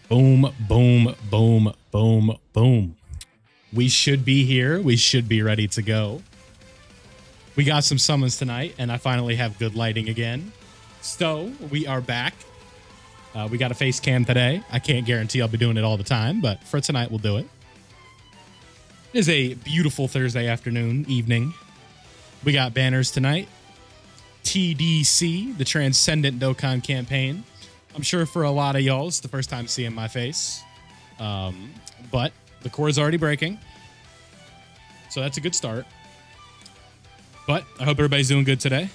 Boom, boom, boom, boom, boom. We should be here. We should be ready to go. We got some summons tonight, and I finally have good lighting again. So we are back. We got a face cam today. I can't guarantee I'll be doing it all the time, but for tonight, we'll do it. It is a beautiful Thursday afternoon, evening. We got banners tonight. TDC, the Transcendent Dokkan campaign. I'm sure for a lot of y'all, it's the first time seeing my face. But the core is already breaking. So that's a good start. But I hope everybody's doing good today.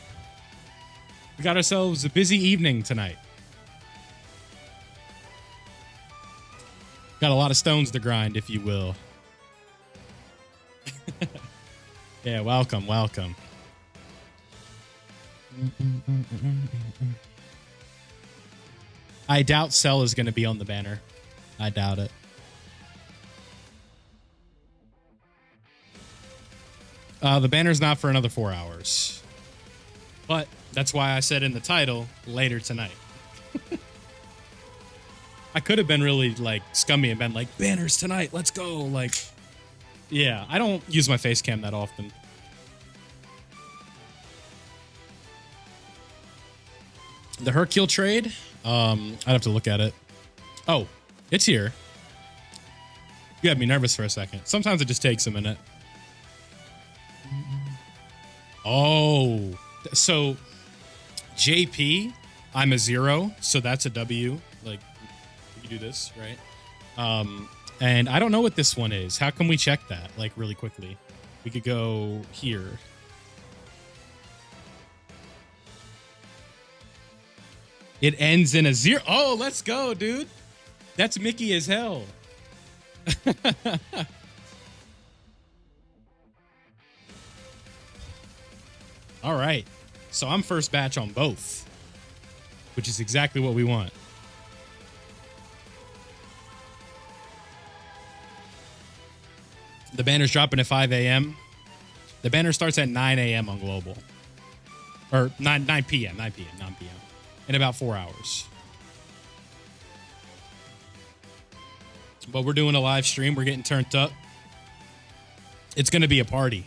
We got ourselves a busy evening tonight. Got a lot of stones to grind, if you will. Yeah, welcome, welcome. I doubt Cell is going to be on the banner. I doubt it. The banner's not for another 4 hours. But that's why I said in the title, later tonight. I could have been really like scummy and been like, banners tonight, let's go. Like, yeah, I don't use my face cam that often. The Hercule trade, I'd have to look at it. Oh, it's here. You had me nervous for a second. Sometimes it just takes a minute. Oh, so JP, I'm a 0, so that's a W. Like, you do this, right? And I don't know what this one is. How can we check that, like, really quickly? We could go here. It ends in a 0. Oh, let's go, dude. That's Mickey as hell. All right. So I'm first batch on both, which is exactly what we want. The banner's dropping at 5 a.m. The banner starts at 9 a.m. on global. Or 9 p.m. In about 4 hours. But we're doing a live stream. We're getting turned up. It's going to be a party.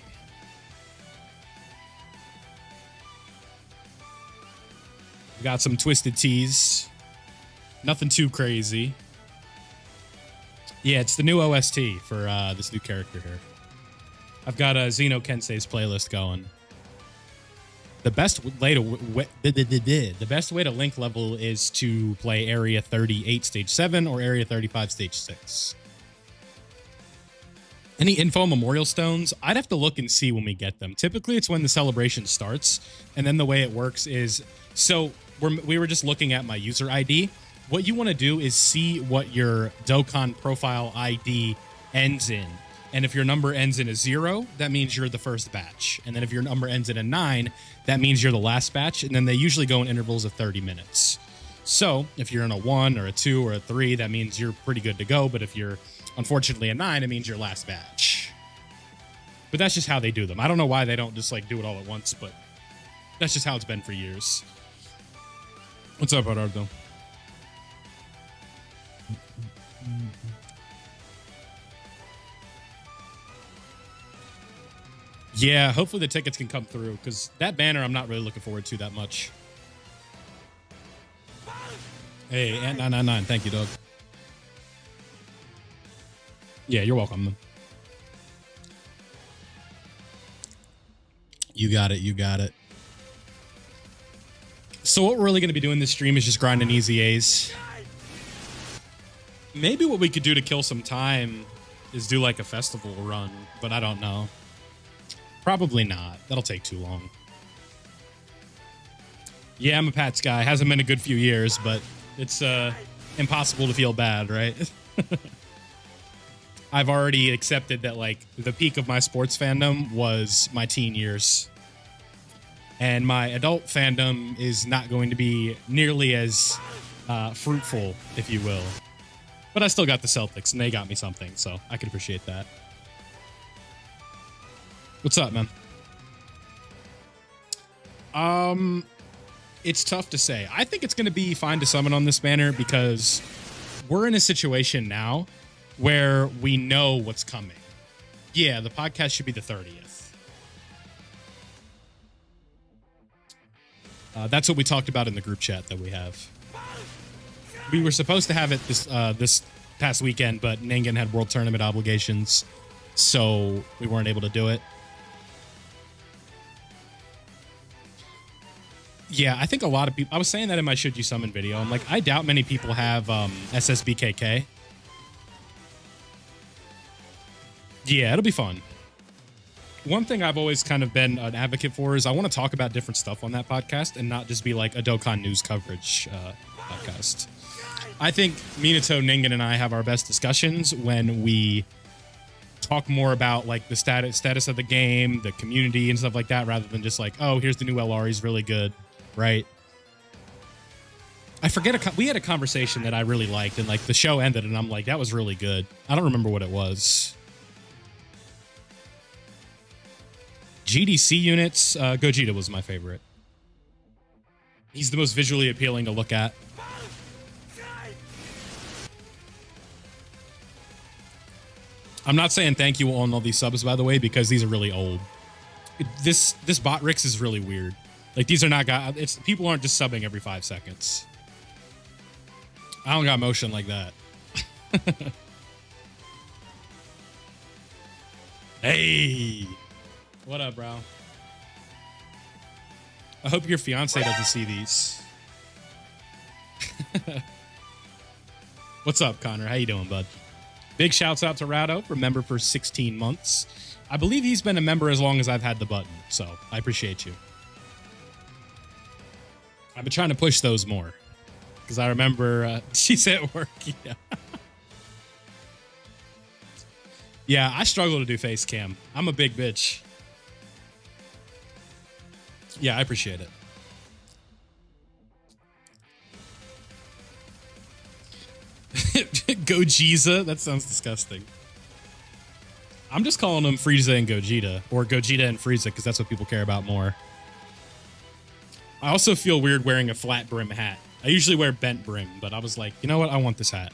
We got some twisted teas. Nothing too crazy. Yeah, it's the new OST for this new character here. I've got a Xeno Kensei's playlist going. The best way to link level is to play Area 38 Stage 7 or Area 35 Stage 6. Any info memorial stones? I'd have to look and see when we get them. Typically, it's when the celebration starts, and then the way it works is, so we were just looking at my user ID. What you want to do is see what your Dokan profile ID ends in. And if your number ends in a 0, that means you're the first batch. And then if your number ends in a 9, that means you're the last batch. And then they usually go in intervals of 30 minutes. So if you're in a 1 or a 2 or a 3, that means you're pretty good to go. But if you're unfortunately a 9, it means you're last batch. But that's just how they do them. I don't know why they don't just like do it all at once, but that's just how it's been for years. What's up, Gerardo? Yeah, hopefully the tickets can come through, because that banner I'm not really looking forward to that much. Hey, Ant999, thank you, dog. Yeah, you're welcome. You got it, you got it. So what we're really going to be doing this stream is just grinding easy A's. Maybe what we could do to kill some time is do like a festival run, but I don't know. Probably not. That'll take too long. Yeah, I'm a Pats guy. Hasn't been a good few years, but it's impossible to feel bad, right? I've already accepted that like the peak of my sports fandom was my teen years. And my adult fandom is not going to be nearly as fruitful, if you will. But I still got the Celtics, and they got me something, so I can appreciate that. What's up, man? It's tough to say. I think it's going to be fine to summon on this banner because we're in a situation now where we know what's coming. Yeah, the podcast should be the 30th. That's what we talked about in the group chat that we have. We were supposed to have it this past weekend, but Ningen had World Tournament obligations, so we weren't able to do it. Yeah, I think a lot of people... I was saying that in my Should You Summon video. I'm like, I doubt many people have SSBKK. Yeah, it'll be fun. One thing I've always kind of been an advocate for is I want to talk about different stuff on that podcast and not just be like a Dokkan news coverage podcast. I think Minato, Ningen, and I have our best discussions when we talk more about like the status of the game, the community, and stuff like that, rather than just like, oh, here's the new LR, he's really good, right? I forget, we had a conversation that I really liked, and like the show ended, and I'm like, that was really good. I don't remember what it was. GDC units, Gogeta was my favorite. He's the most visually appealing to look at. I'm not saying thank you on all these subs, by the way, because these are really old. This bot Rix is really weird. Like, these are not guys. People aren't just subbing every 5 seconds. I don't got motion like that. Hey, what up, bro? I hope your fiance doesn't see these. What's up, Connor? How you doing, bud? Big shouts out to Rado, for member for 16 months. I believe he's been a member as long as I've had the button, so I appreciate you. I've been trying to push those more, because I remember she's at work. Yeah. Yeah, I struggle to do face cam. I'm a big bitch. Yeah, I appreciate it. Gogeta? That sounds disgusting. I'm just calling them Frieza and Gogeta, or Gogeta and Frieza, because that's what people care about more. I also feel weird wearing a flat brim hat. I usually wear bent brim, but I was like, you know what? I want this hat.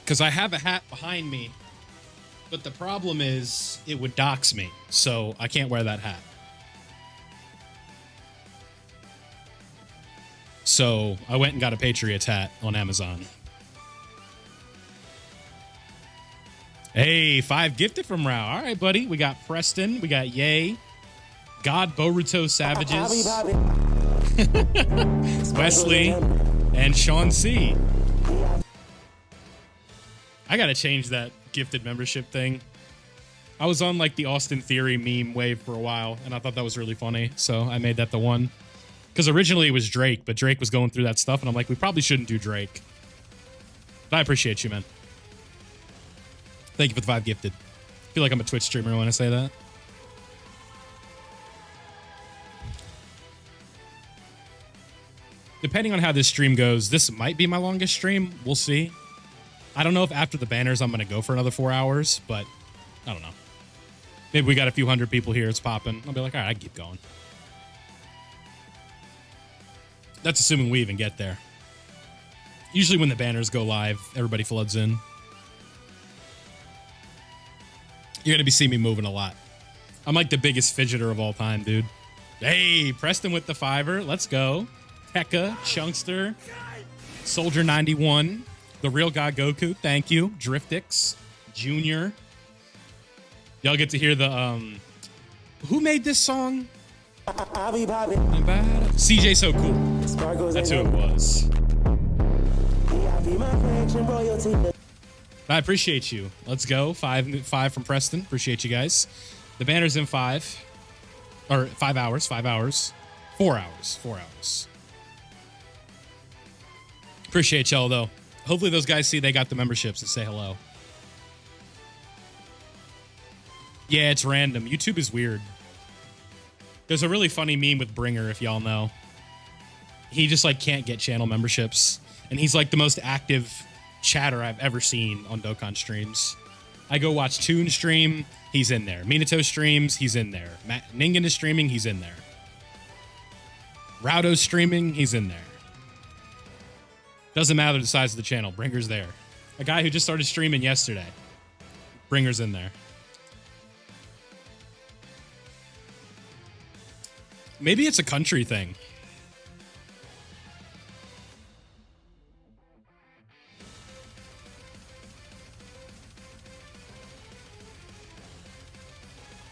Because I have a hat behind me, but the problem is it would dox me, so I can't wear that hat. So I went and got a Patriots hat on Amazon. Hey, 5 gifted from Rao. All right, buddy. We got Preston. We got Yay. God Boruto Savages. Wesley. And Sean C. I got to change that gifted membership thing. I was on like the Austin Theory meme wave for a while, and I thought that was really funny. So I made that the one. Because originally it was Drake, but Drake was going through that stuff, and I'm like, we probably shouldn't do Drake. But I appreciate you, man. Thank you for the 5 gifted. I feel like I'm a Twitch streamer when I say that. Depending on how this stream goes, this might be my longest stream. We'll see. I don't know if after the banners I'm going to go for another 4 hours, but I don't know. Maybe we got a few hundred people here. It's popping. I'll be like, all right, I can keep going. That's assuming we even get there. Usually when the banners go live, everybody floods in. You're going to be seeing me moving a lot. I'm like the biggest fidgeter of all time, dude. Hey, Preston with the 5er. Let's go. Tekka, Chunkster, Soldier 91, The Real God Goku. Thank you. Driftix, Junior. Y'all get to hear the, who made this song? CJ So Cool. That's who it was. I appreciate you. Let's go. 5 from Preston. Appreciate you guys. The banner's in 5. Or 5 hours. 5 hours. 4 hours. 4 hours. Appreciate y'all, though. Hopefully those guys see they got the memberships and say hello. Yeah, it's random. YouTube is weird. There's a really funny meme with Bringer, if y'all know. He just, like, can't get channel memberships. And he's, like, the most active chatter I've ever seen on Dokkan streams. I go watch Toon stream, he's in there. Minato streams, he's in there. Ningen is streaming, he's in there. Raudo's streaming, he's in there. Doesn't matter the size of the channel. Bringer's there. A guy who just started streaming yesterday. Bringer's in there. Maybe it's a country thing.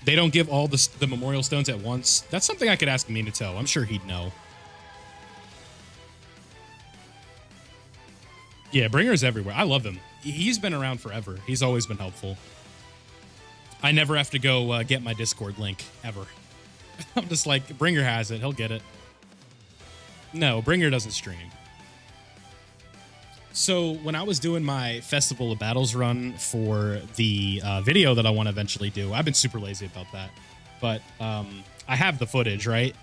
They don't give all the memorial stones at once. That's something I could ask Minato. I'm sure he'd know. Yeah, Bringer's everywhere. I love him. He's been around forever. He's always been helpful. I never have to go get my Discord link, ever. I'm just like, Bringer has it. He'll get it. No, Bringer doesn't stream. So when I was doing my Festival of Battles run for the video that I want to eventually do, I've been super lazy about that. But I have the footage, right?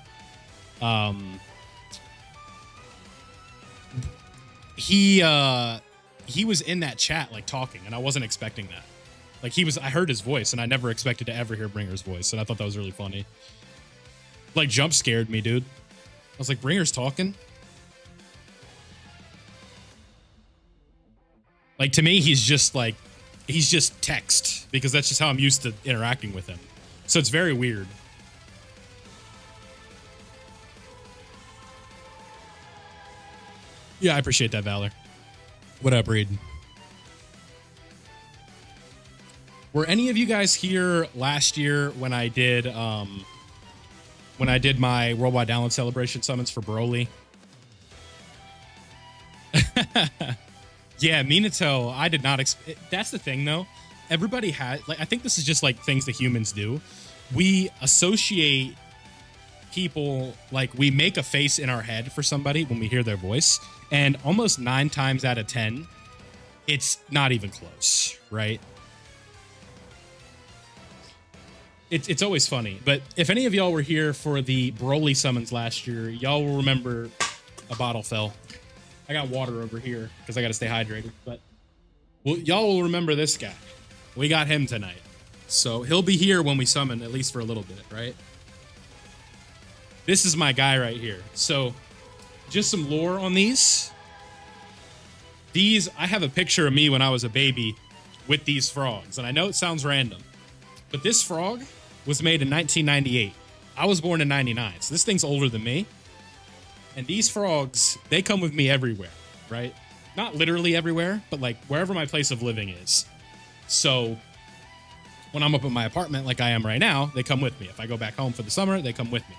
He was in that chat, like, talking, and I wasn't expecting that. Like, I heard his voice, and I never expected to ever hear Bringer's voice, and I thought that was really funny. Like, jump scared me, dude. I was like, Bringer's talking? Like, to me, he's just text, because that's just how I'm used to interacting with him. So it's very weird. Yeah, I appreciate that, Valor. What up, Reed? Were any of you guys here last year when I did my Worldwide Download Celebration summons for Broly? Yeah, Minato, I did not expect. That's the thing, though. Everybody had, like, I think this is just like things that humans do. We associate people, like, we make a face in our head for somebody when we hear their voice, and almost 9 times out of 10, it's not even close, right? It's always funny. But if any of y'all were here for the Broly summons last year, y'all will remember a bottle fell. I got water over here because I got to stay hydrated. But well, y'all will remember this guy. We got him tonight. So he'll be here when we summon, at least for a little bit, right? This is my guy right here. So just some lore on these. I have a picture of me when I was a baby with these frogs. And I know it sounds random, but this frog was made in 1998. I was born in 99, so this thing's older than me. And these frogs, they come with me everywhere, right? Not literally everywhere, but like wherever my place of living is. So when I'm up at my apartment like I am right now, they come with me. If I go back home for the summer, they come with me.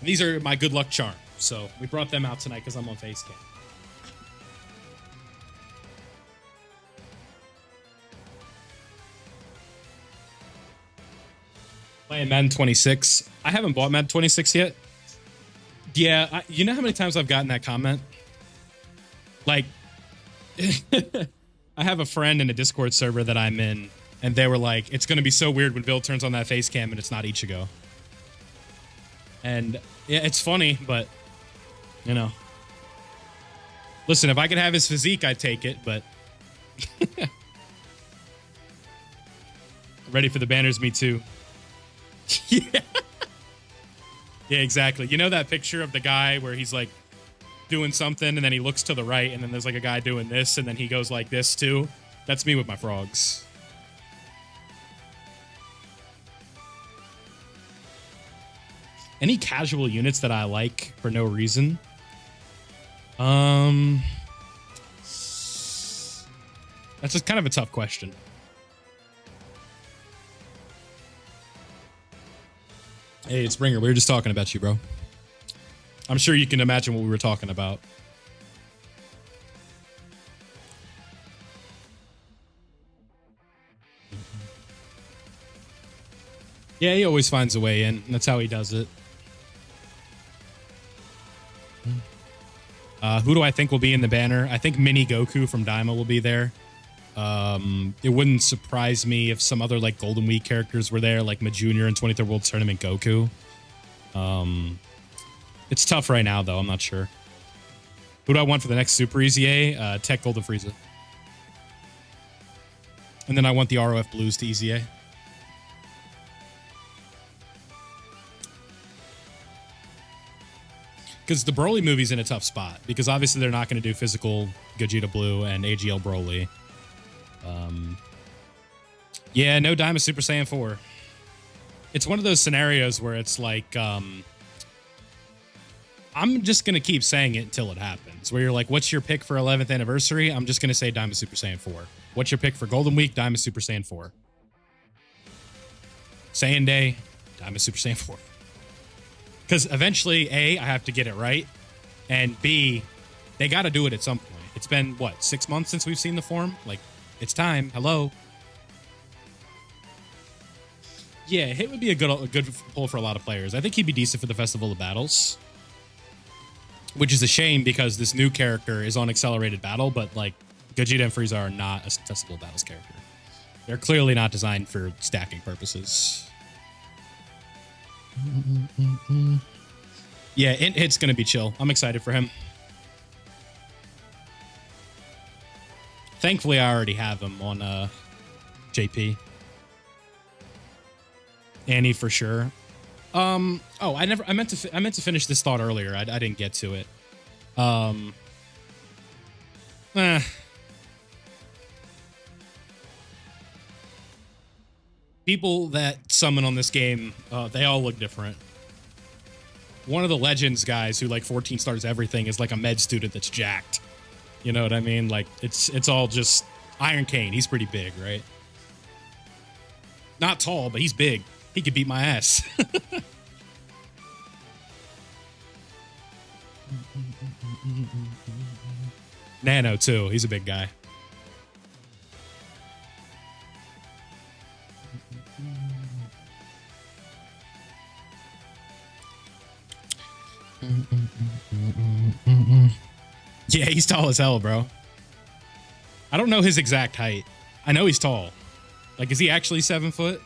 And these are my good luck charm. So we brought them out tonight because I'm on Facecam. Playing Madden 26. I haven't bought Madden 26 yet. Yeah, you know how many times I've gotten that comment? Like, I have a friend in a Discord server that I'm in, and they were like, it's going to be so weird when Bill turns on that face cam and it's not Ichigo. And yeah, it's funny, but, you know. Listen, if I could have his physique, I'd take it, but... Ready for the banners, me too. Yeah. Yeah, exactly. You know that picture of the guy where he's like doing something and then he looks to the right and then there's like a guy doing this and then he goes like this too? That's me with my frogs. Any casual units that I like for no reason? That's just kind of a tough question. Hey, it's Bringer. We were just talking about you, bro. I'm sure you can imagine what we were talking about. Yeah, he always finds a way in. That's how he does it. Who do I think will be in the banner? I think Mini Goku from Daima will be there. It wouldn't surprise me if some other like Golden Week characters were there, like Majunior and 23rd World Tournament Goku. It's tough right now, though. I'm not sure. Who do I want for the next Super Easy A? Tech Golden Frieza. And then I want the ROF Blues to Easy A. Because the Broly movie's in a tough spot, because obviously they're not going to do physical Gogeta Blue and AGL Broly. Yeah, no Daima Super Saiyan 4. It's one of those scenarios where it's like, I'm just going to keep saying it until it happens. Where you're like, what's your pick for 11th anniversary? I'm just going to say Daima Super Saiyan 4. What's your pick for Golden Week? Daima Super Saiyan 4. Saiyan Day, Daima Super Saiyan 4. Because eventually, A, I have to get it right. And B, they got to do it at some point. It's been, what, 6 months since we've seen the form? Like, it's time. Hello. Yeah, Hit would be a good pull for a lot of players. I think he'd be decent for the Festival of Battles. Which is a shame because this new character is on Accelerated Battle, but like Gogeta and Frieza are not a Festival of Battles character. They're clearly not designed for stacking purposes. Yeah, Hit's going to be chill. I'm excited for him. Thankfully, I already have him on JP. Annie for sure. Oh, I meant to finish this thought earlier. I didn't get to it. People that summon on this game, they all look different. One of the Legends guys who like 14 stars everything is like a med student that's jacked. You know what I mean? Like it's all just Iron Cane. He's pretty big, right? Not tall, but he's big. He could beat my ass. Nano too. He's a big guy. Yeah, he's tall as hell, bro. I don't know his exact height. I know he's tall. Like, is he actually 7 foot?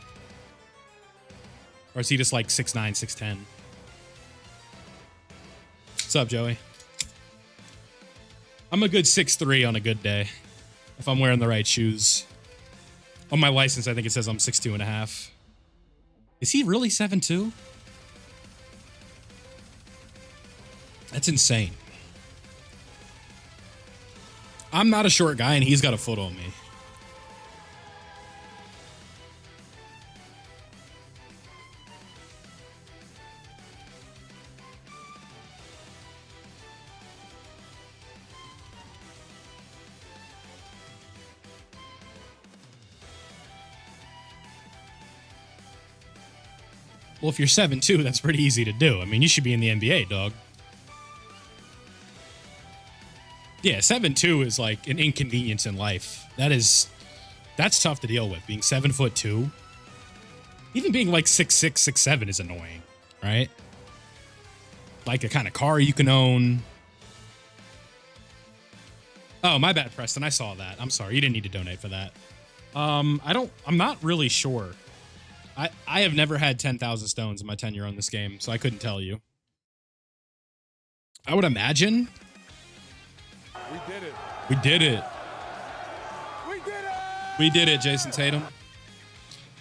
Or is he just like 6'9", 6'10"? What's up, Joey? I'm a good 6'3" on a good day. If I'm wearing the right shoes. On my license, I think it says I'm 6'2.5". Is he really 7'2"? That's insane. I'm not a short guy, and he's got a foot on me. Well, if you're 7'2", that's pretty easy to do. I mean, you should be in the NBA, dog. Yeah, 7'2" is like an inconvenience in life. That's tough to deal with. Being 7'2", even being like 6'6", 6'7" is annoying, right? Like a kind of car you can own. Oh, my bad, Preston. I saw that. I'm sorry. You didn't need to donate for that. I'm not really sure. I have never had 10,000 stones in my tenure on this game, so I couldn't tell you. I would imagine. We did it. We did it. We did it. We did it, Jason Tatum.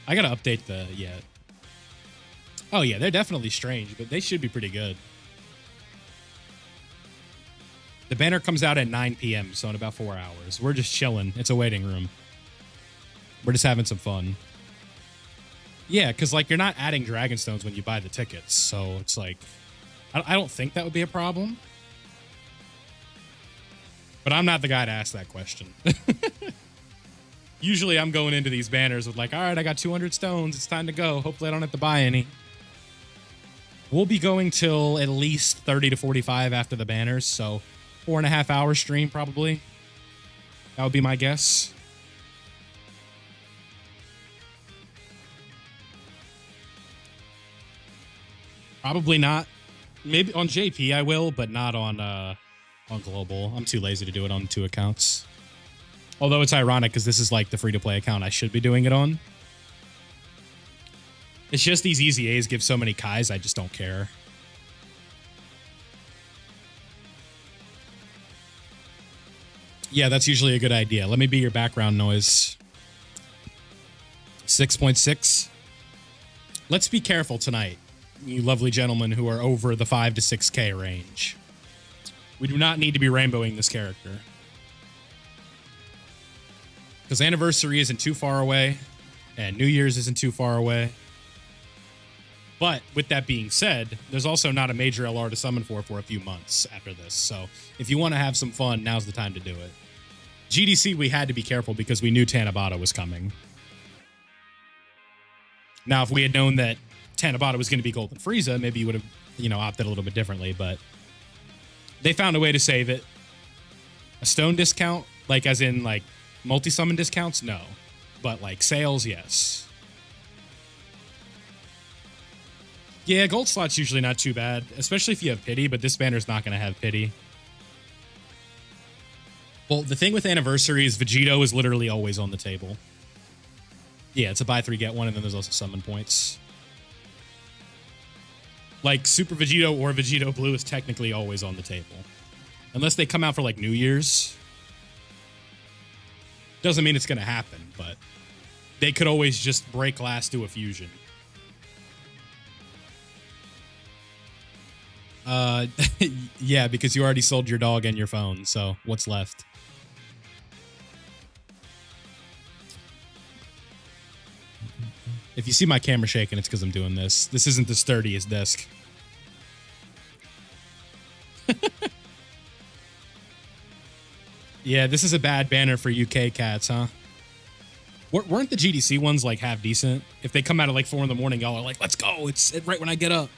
I gotta update the Oh yeah, they're definitely strange, but they should be pretty good. The banner comes out at 9 p.m., so in about 4 hours. We're just chilling. It's a waiting room. We're just having some fun. Yeah, because like you're not adding Dragon Stones when you buy the tickets, so it's like I don't think that would be a problem. But I'm not the guy to ask that question. Usually I'm going into these banners with like, all right, I got 200 stones. It's time to go. Hopefully I don't have to buy any. We'll be going till at least 30 to 45 after the banners, so 4.5 hour stream probably. That would be my guess. Probably not. Maybe on JP I will, but not on global. I'm too lazy to do it on 2 accounts. Although it's ironic because this is like the free-to-play account I should be doing it on. It's just these easy A's give so many Kais, I just don't care. Yeah, that's usually a good idea. Let me be your background noise. 6.6. Let's be careful tonight. you lovely gentlemen who are over the 5 to 6K range. We do not need to be rainbowing this character. Because Anniversary isn't too far away, and New Year's isn't too far away. But with that being said, there's also not a major LR to summon for a few months after this. So if you want to have some fun, now's the time to do it. GDC, we had to be careful because we knew Tanabata was coming. Now, if we had known that Tanabata was going to be Golden Frieza, maybe you would have, opted a little bit differently. But they found a way to save it. A stone discount, like as in like multi-summon discounts, no. But like sales, yes. Yeah, gold slot's usually not too bad, especially if you have pity, but this banner's not going to have pity. Well, the thing with Anniversary is Vegito is literally always on the table. Yeah, it's a buy 3, get 1, and then there's also summon points. Like, Super Vegito or Vegito Blue is technically always on the table. Unless they come out for, like, New Year's. Doesn't mean it's going to happen, but they could always just break glass to a fusion. Yeah, because you already sold your dog and your phone, so what's left? If you see my camera shaking, it's because I'm doing this. This isn't the sturdiest desk. Yeah, this is a bad banner for UK cats, huh? Weren't the GDC ones like half decent? If they come out at like 4 in the morning, y'all are like, let's go. It's right when I get up.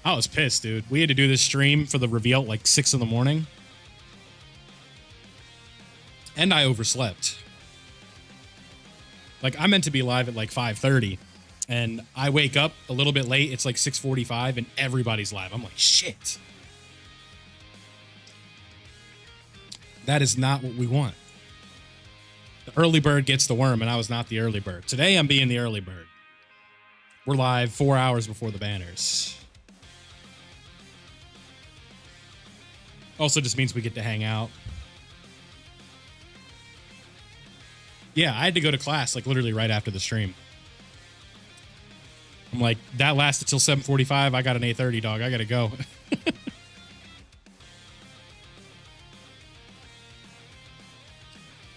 I was pissed, dude. We had to do this stream for the reveal at like 6 in the morning. And I overslept. Like, I meant to be live at like 5:30. And I wake up a little bit late. It's like 6:45 and everybody's live. I'm like, shit. That is not what we want. The early bird gets the worm, and I was not the early bird. Today, I'm being the early bird. We're live 4 hours before the banners. Also just means we get to hang out. Yeah, I had to go to class, like, literally right after the stream. I'm like, that lasted till 7:45. I got an 8:30, dog. I gotta go.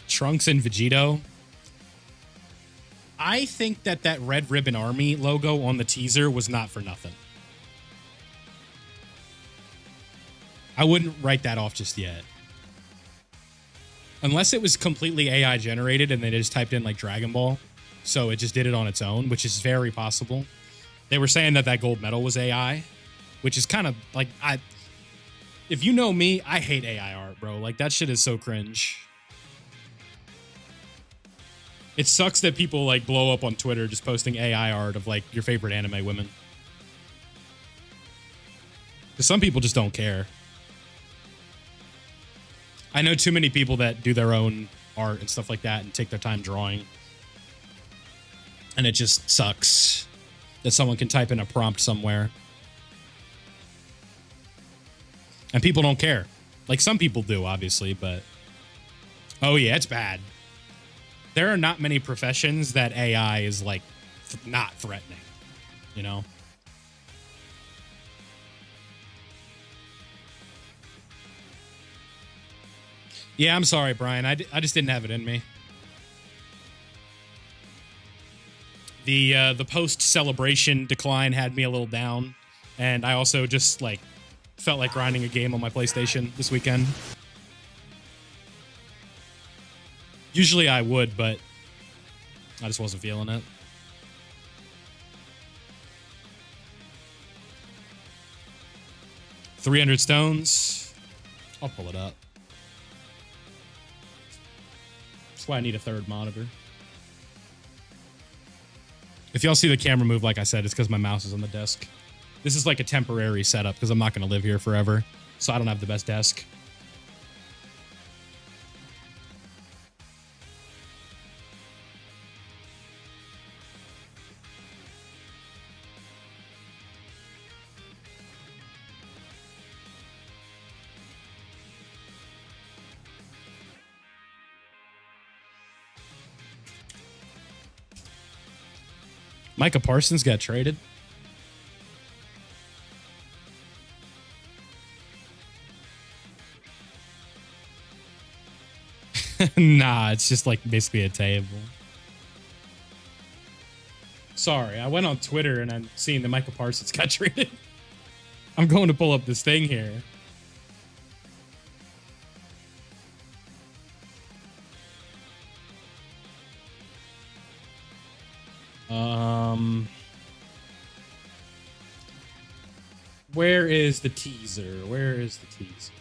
Trunks and Vegito. I think that Red Ribbon Army logo on the teaser was not for nothing. I wouldn't write that off just yet. Unless it was completely AI generated and they just typed in like Dragon Ball. So it just did it on its own, which is very possible. They were saying that gold medal was AI, which is kind of like, if you know me, I hate AI art, bro. Like, that shit is so cringe. It sucks that people like blow up on Twitter just posting AI art of like your favorite anime women. Because some people just don't care. I know too many people that do their own art and stuff like that and take their time drawing. And it just sucks that someone can type in a prompt somewhere. And people don't care. Like, some people do, obviously, but... Oh, yeah, it's bad. There are not many professions that AI is, like, not threatening, you know? Yeah, I'm sorry, Brian. I just didn't have it in me. The post-celebration decline had me a little down, and I also just, like, felt like grinding a game on my PlayStation this weekend. Usually I would, but I just wasn't feeling it. $300 stones. I'll pull it up. That's why I need a third monitor. If y'all see the camera move, like I said, it's because my mouse is on the desk. This is like a temporary setup because I'm not going to live here forever, so I don't have the best desk. Micah Parsons got traded. Nah, it's just like basically a table. Sorry, I went on Twitter and I'm seeing that Michael Parsons got traded. I'm going to pull up this thing here. Where is the teaser? Where is the teaser?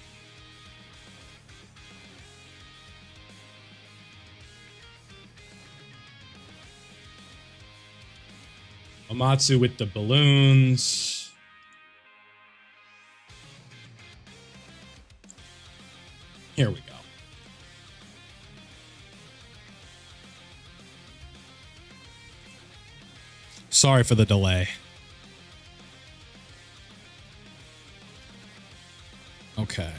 Amatsu with the balloons. Here we go. Sorry for the delay. Okay.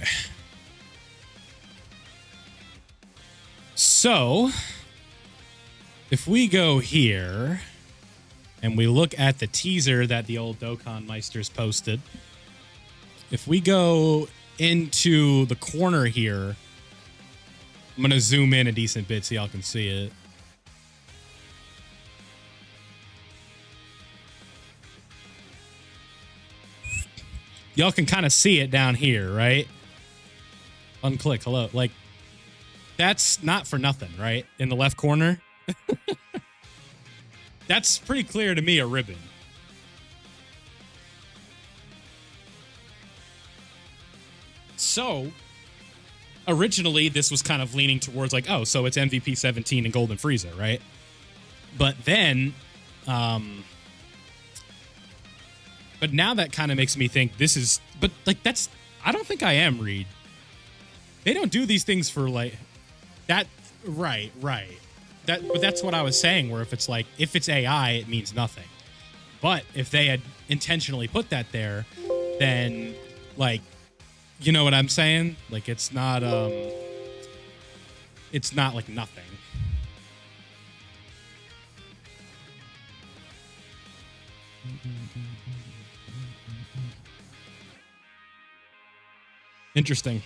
So, if we go here and we look at the teaser that the old Dokkan Meisters posted, if we go into the corner here, I'm going to zoom in a decent bit so y'all can see it. Y'all can kind of see it down here, right? Unclick, hello. Like, that's not for nothing, right? In the left corner. That's pretty clear to me, a ribbon. So, originally, this was kind of leaning towards like, oh, so it's MVP 17 and Golden Frieza, right? But then, but now that kind of makes me think this is, but like that's, I don't think I am, Reed. They don't do these things for like that. Right. But that's what I was saying, where if it's like, if it's AI, it means nothing. But if they had intentionally put that there, then like, you know what I'm saying? Like, it's not like nothing. Interesting.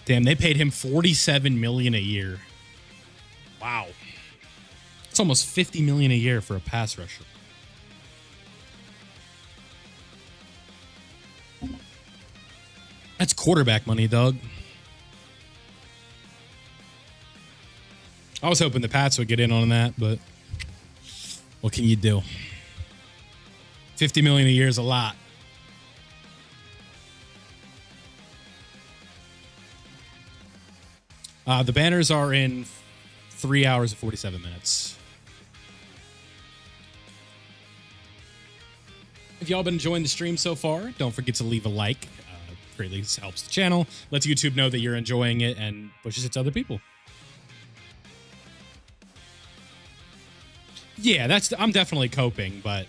Damn, they paid him $47 million a year. Wow. It's almost $50 million a year for a pass rusher. That's quarterback money, dog. I was hoping the Pats would get in on that, but what can you do? $50 million a year is a lot. The banners are in 3 hours and 47 minutes. If y'all been enjoying the stream so far, don't forget to leave a like. Greatly helps the channel, lets YouTube know that you're enjoying it, and pushes it to other people. Yeah, I'm definitely coping, but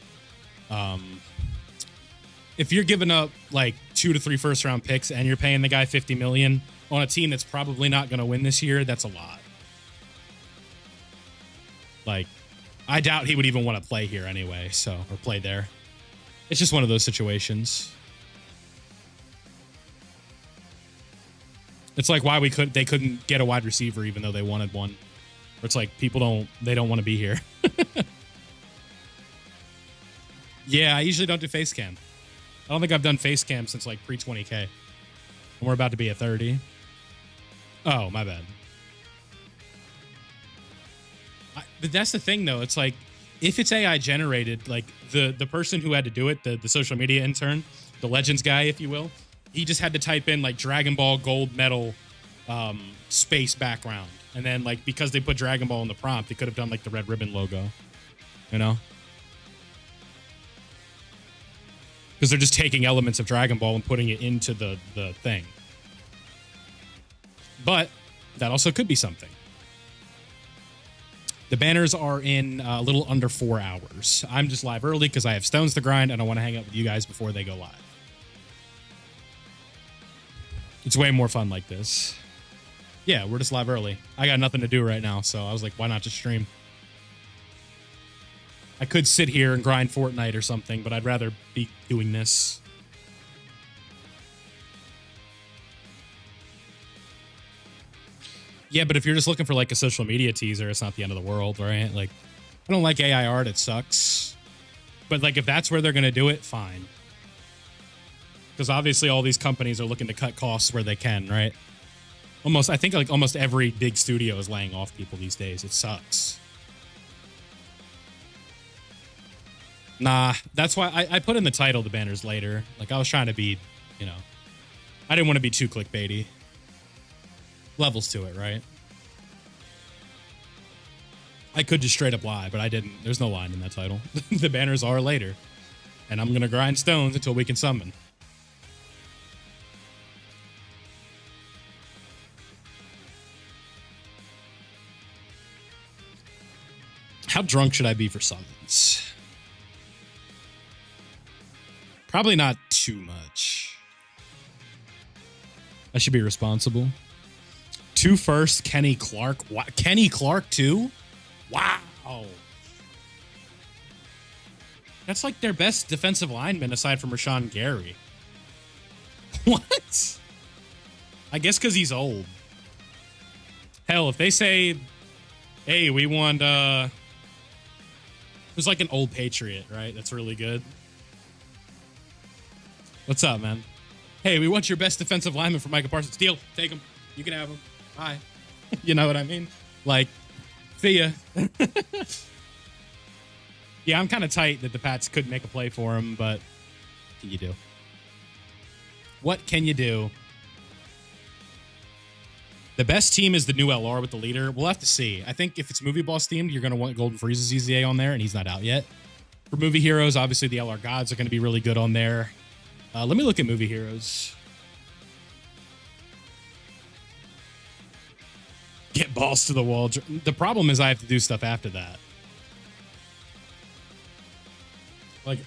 if you're giving up like 2 to 3 first round picks and you're paying the guy $50 million on a team that's probably not going to win this year, that's a lot. Like, I doubt he would even want to play here anyway, or play there. It's just one of those situations. It's like why they couldn't get a wide receiver even though they wanted one. Or it's like people don't want to be here. Yeah, I usually don't do Facecam. I don't think I've done Facecam since like pre-20K. And we're about to be at 30. Oh, my bad. But that's the thing, though. It's like, if it's AI generated, like the person who had to do it, the social media intern, the Legends guy, if you will, he just had to type in like Dragon Ball gold medal space background. And then like, because they put Dragon Ball in the prompt, they could have done like the red ribbon logo, you know? Because they're just taking elements of Dragon Ball and putting it into the thing. But that also could be something. The banners are in a little under 4 hours. I'm just live early because I have stones to grind and I want to hang out with you guys before they go live. It's way more fun like this. Yeah, we're just live early. I got nothing to do right now, so I was like, why not just stream? I could sit here and grind Fortnite or something, but I'd rather be doing this. Yeah, but if you're just looking for like a social media teaser, it's not the end of the world, right? Like, I don't like AI art. It sucks. But like, if that's where they're going to do it, fine. Because obviously all these companies are looking to cut costs where they can, right? I think like almost every big studio is laying off people these days. It sucks. Nah, that's why I put in the title the banners later. Like, I was trying to be, you know, I didn't want to be too clickbaity. Levels to it, right? I could just straight up lie, but I didn't. There's no line in that title. The banners are later. And I'm going to grind stones until we can summon. How drunk should I be for summons? Probably not too much. I should be responsible. 2 first, Kenny Clark. What? Kenny Clark too? Wow. That's like their best defensive lineman aside from Rashawn Gary. What? I guess because he's old. Hell, if they say, hey, we want, there's like an old Patriot, right? That's really good. What's up, man? Hey, we want your best defensive lineman for Micah Parsons. Deal. Take him. You can have him. Bye. You know what I mean? Like, see ya. Yeah, I'm kind of tight that the Pats couldn't make a play for him, but what can you do? What can you do? The best team is the new LR with the leader. We'll have to see. I think if it's Movie Boss themed, you're going to want Golden Frieza's EZA on there, and he's not out yet. For Movie Heroes, obviously the LR Gods are going to be really good on there. Let me look at Movie Heroes. Get balls to the wall. The problem is I have to do stuff after that. Like,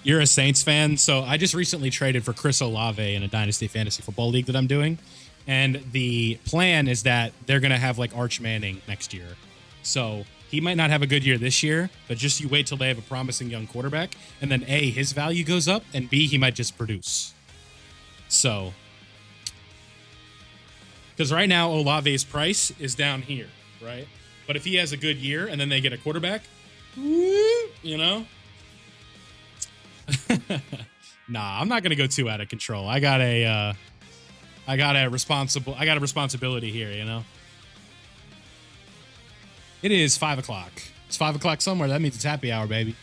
you're a Saints fan, so I just recently traded for Chris Olave in a Dynasty Fantasy Football League that I'm doing. And the plan is that they're going to have like Arch Manning next year. So he might not have a good year this year, but just you wait till they have a promising young quarterback. And then A, his value goes up, and B, he might just produce. So, because right now Olave's price is down here, right? But if he has a good year and then they get a quarterback, you know? Nah, I'm not gonna go too out of control. I got a responsibility here, you know. It is 5 o'clock. It's 5 o'clock somewhere. That means it's happy hour, baby.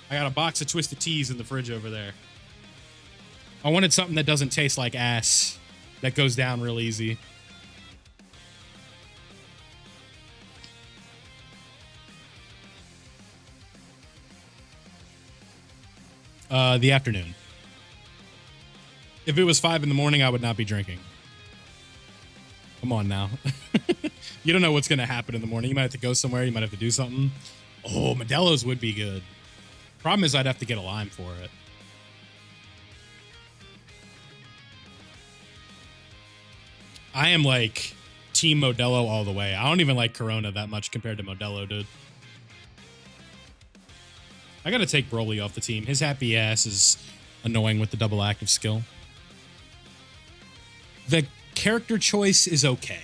I got a box of Twisted Teas in the fridge over there. I wanted something that doesn't taste like ass, that goes down real easy. The afternoon. If it was 5 in the morning, I would not be drinking. Come on now. You don't know what's going to happen in the morning. You might have to go somewhere. You might have to do something. Oh, Modelo's would be good. Problem is I'd have to get a lime for it. I am like Team Modelo all the way. I don't even like Corona that much compared to Modelo, dude. I got to take Broly off the team. His happy ass is annoying with the double active skill. The character choice is okay.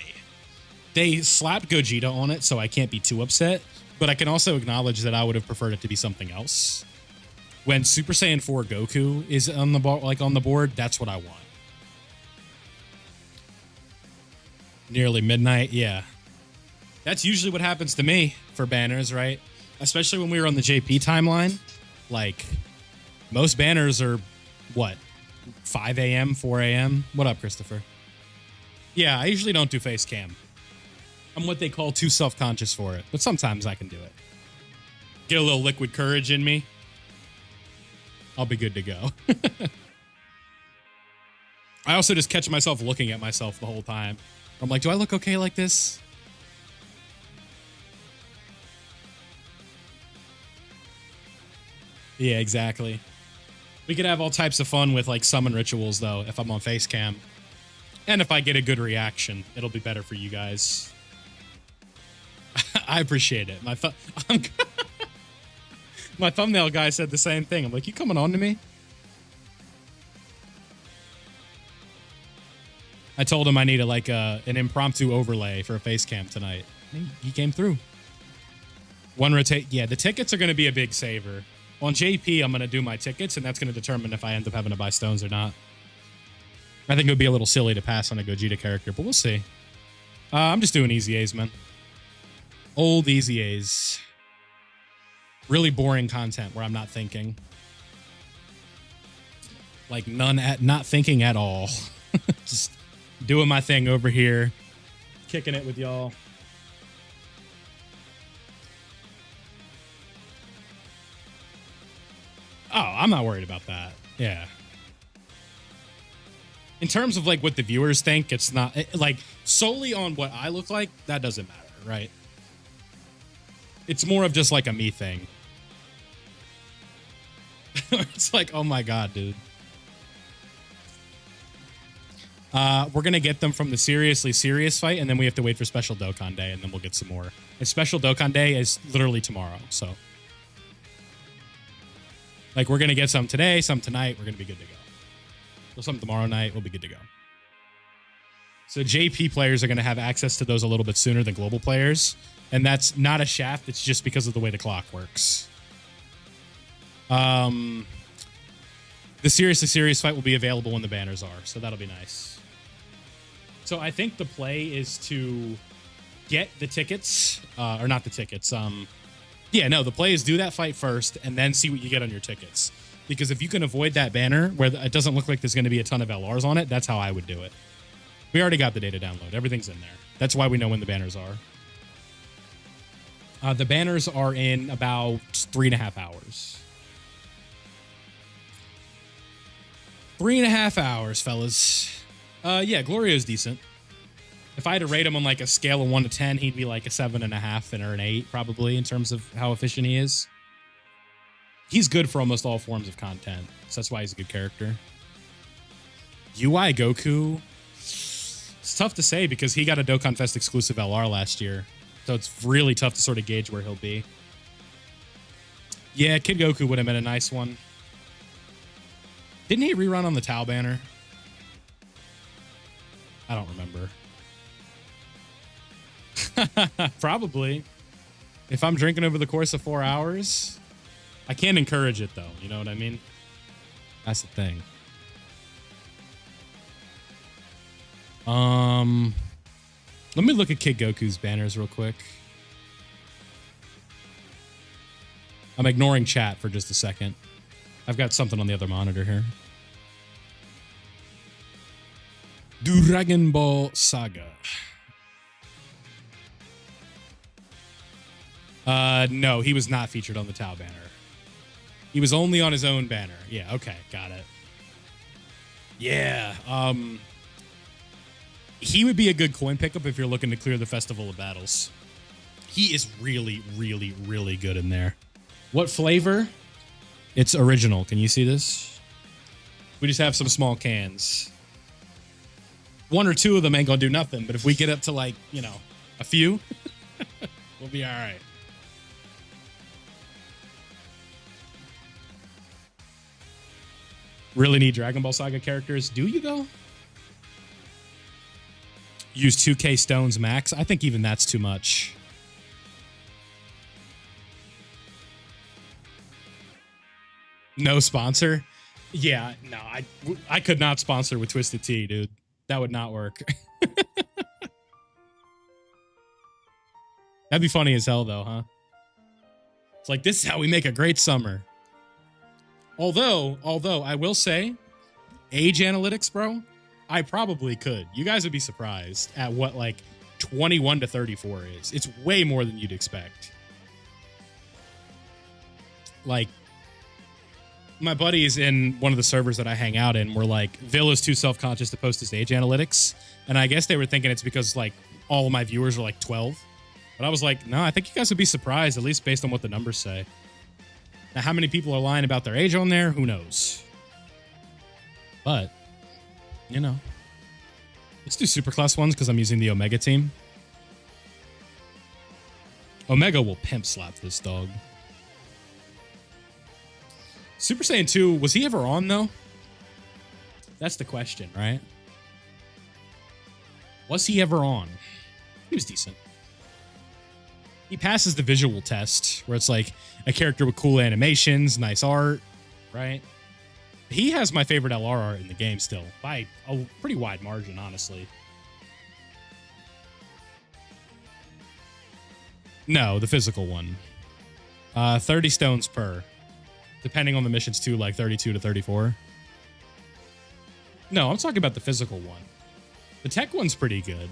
They slapped Gogeta on it, so I can't be too upset. But I can also acknowledge that I would have preferred it to be something else. When Super Saiyan 4 Goku is on the board, that's what I want. Nearly midnight, yeah. That's usually what happens to me for banners, right? Especially when we were on the JP timeline. Like, most banners are, what, 5 a.m., 4 a.m.? What up, Christopher? Yeah, I usually don't do face cam. I'm what they call too self-conscious for it, but sometimes I can do it. Get a little liquid courage in me. I'll be good to go. I also just catch myself looking at myself the whole time. I'm like, do I look okay like this? Yeah, exactly. We could have all types of fun with like summon rituals though if I'm on face cam. And if I get a good reaction, it'll be better for you guys. I appreciate it. My thumbnail guy said the same thing. I'm like, you coming on to me? I told him I needed like an impromptu overlay for a face cam tonight. He came through. One rotate. Yeah, the tickets are going to be a big saver. On JP, I'm going to do my tickets, and that's going to determine if I end up having to buy stones or not. I think it would be a little silly to pass on a Gogeta character, but we'll see. I'm just doing easy A's, man. Old easy A's. Really boring content where I'm not thinking. Like not thinking at all. Just doing my thing over here. Kicking it with y'all. Oh, I'm not worried about that. Yeah. In terms of like what the viewers think, it's not like solely on what I look like. That doesn't matter, right? It's more of just like a me thing. It's like, oh my God, dude. We're going to get them from the seriously serious fight, and then we have to wait for Special Dokkan Day, and then we'll get some more. And Special Dokkan Day is literally tomorrow, so. Like, we're going to get some today, some tonight. We're going to be good to go. Or some tomorrow night. We'll be good to go. So JP players are going to have access to those a little bit sooner than global players. And that's not a shaft. It's just because of the way the clock works. The seriously serious fight will be available when the banners are. So that'll be nice. So I think the play is to get the tickets. Or not the tickets. Yeah, no, the play is do that fight first and then see what you get on your tickets. Because if you can avoid that banner where it doesn't look like there's going to be a ton of LRs on it, that's how I would do it. We already got the data download. Everything's in there. That's why we know when the banners are. The banners are in about 3.5 hours. 3.5 hours, fellas. Yeah, Glorio's decent. If I had to rate him on like a scale of 1 to 10, he'd be like a 7.5 or an 8, probably, in terms of how efficient he is. He's good for almost all forms of content, so that's why he's a good character. UI Goku, it's tough to say because he got a Dokkan Fest exclusive LR last year, so it's really tough to sort of gauge where he'll be. Yeah, Kid Goku would have been a nice one. Didn't he rerun on the Tau banner? I don't remember. Probably. If I'm drinking over the course of 4 hours, I can't encourage it though. You know what I mean? That's the thing. Let me look at Kid Goku's banners real quick. I'm ignoring chat for just a second. I've got something on the other monitor here. Dragon Ball Saga. No, he was not featured on the Tau banner. He was only on his own banner. Yeah, okay, got it. Yeah, he would be a good coin pickup if you're looking to clear the Festival of Battles. He is really, really, really good in there. What flavor? It's original. Can you see this? We just have some small cans. 1 or 2 of them ain't gonna do nothing, but if we get up to like, you know, a few, we'll be all right. Really need Dragon Ball Saga characters? Do you though? Use 2K stones max? I think even that's too much. No sponsor? Yeah, no, I could not sponsor with Twisted Tea, dude. That would not work. That'd be funny as hell though, huh? It's like, this is how we make a great summer. Although I will say, age analytics, bro, I probably could. You guys would be surprised at what like 21 to 34 is. It's way more than you'd expect. Like, my buddies in one of the servers that I hang out in were like, Vil is too self-conscious to post his age analytics. And I guess they were thinking it's because like all of my viewers are like 12. But I was like, no, I think you guys would be surprised, at least based on what the numbers say. Now, how many people are lying about their age on there? Who knows? But, you know. Let's do Superclass ones because I'm using the Omega team. Omega will pimp slap this dog. Super Saiyan 2, was he ever on, though? That's the question, right? Was he ever on? He was decent. He passes the visual test, where it's like a character with cool animations, nice art, right? He has my favorite LR art in the game still, by a pretty wide margin, honestly. No, the physical one. 30 stones per. Depending on the missions too, like 32 to 34. No, I'm talking about the physical one. The tech one's pretty good.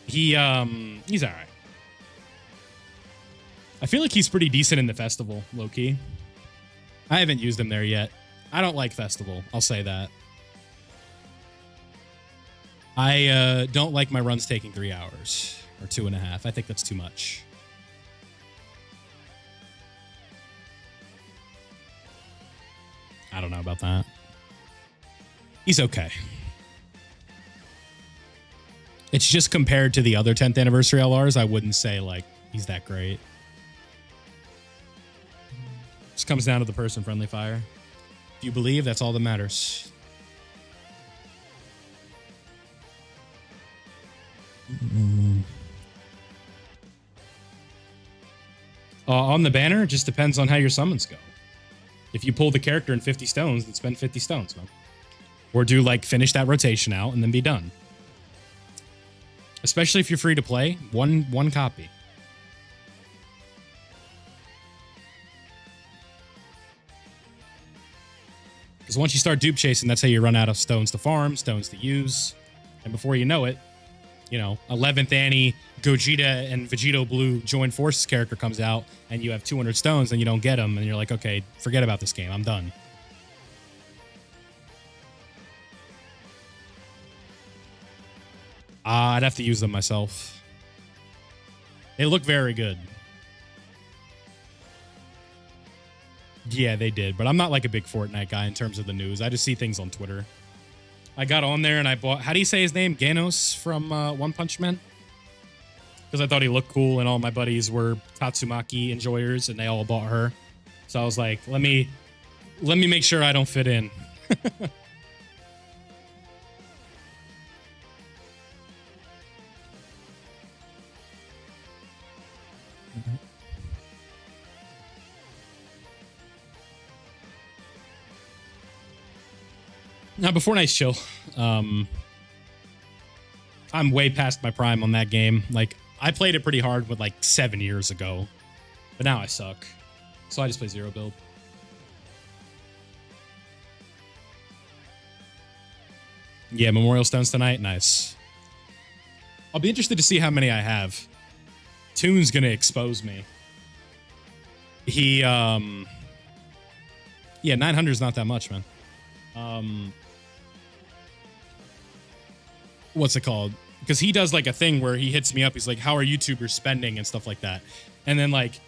He's all right. I feel like he's pretty decent in the festival, low-key. I haven't used him there yet. I don't like festival, I'll say that. I don't like my runs taking 3 hours or 2.5. I think that's too much. I don't know about that. He's okay. It's just compared to the other 10th anniversary LRs, I wouldn't say like he's that great. Just comes down to the person friendly fire. If you believe, that's all that matters. On the banner, it just depends on how your summons go. If you pull the character in 50 stones, then spend 50 stones, man. Or do like finish that rotation out and then be done. Especially if you're free to play, one copy. Because once you start dupe chasing, that's how you run out of stones to farm, stones to use. And before you know it, you know, 11th Annie, Gogeta, and Vegito Blue join forces character comes out, and you have 200 stones, and you don't get them, and you're like, okay, forget about this game. I'm done. I'd have to use them myself. They look very good. Yeah, they did, but I'm not like a big Fortnite guy in terms of the news. I just see things on Twitter. I got on there and I bought, how do you say his name? Ganos from One Punch Man? Because I thought he looked cool and all my buddies were Tatsumaki enjoyers and they all bought her. So I was like, let me make sure I don't fit in. Now, before Nice Chill, I'm way past my prime on that game. Like, I played it pretty hard with like 7 years ago, but now I suck. So I just play zero build. Yeah, Memorial Stones tonight. Nice. I'll be interested to see how many I have. Toon's gonna expose me. He, yeah, 900 is not that much, man. What's it called? Because he does like a thing where he hits me up. He's like, how are YouTubers spending and stuff like that. And then like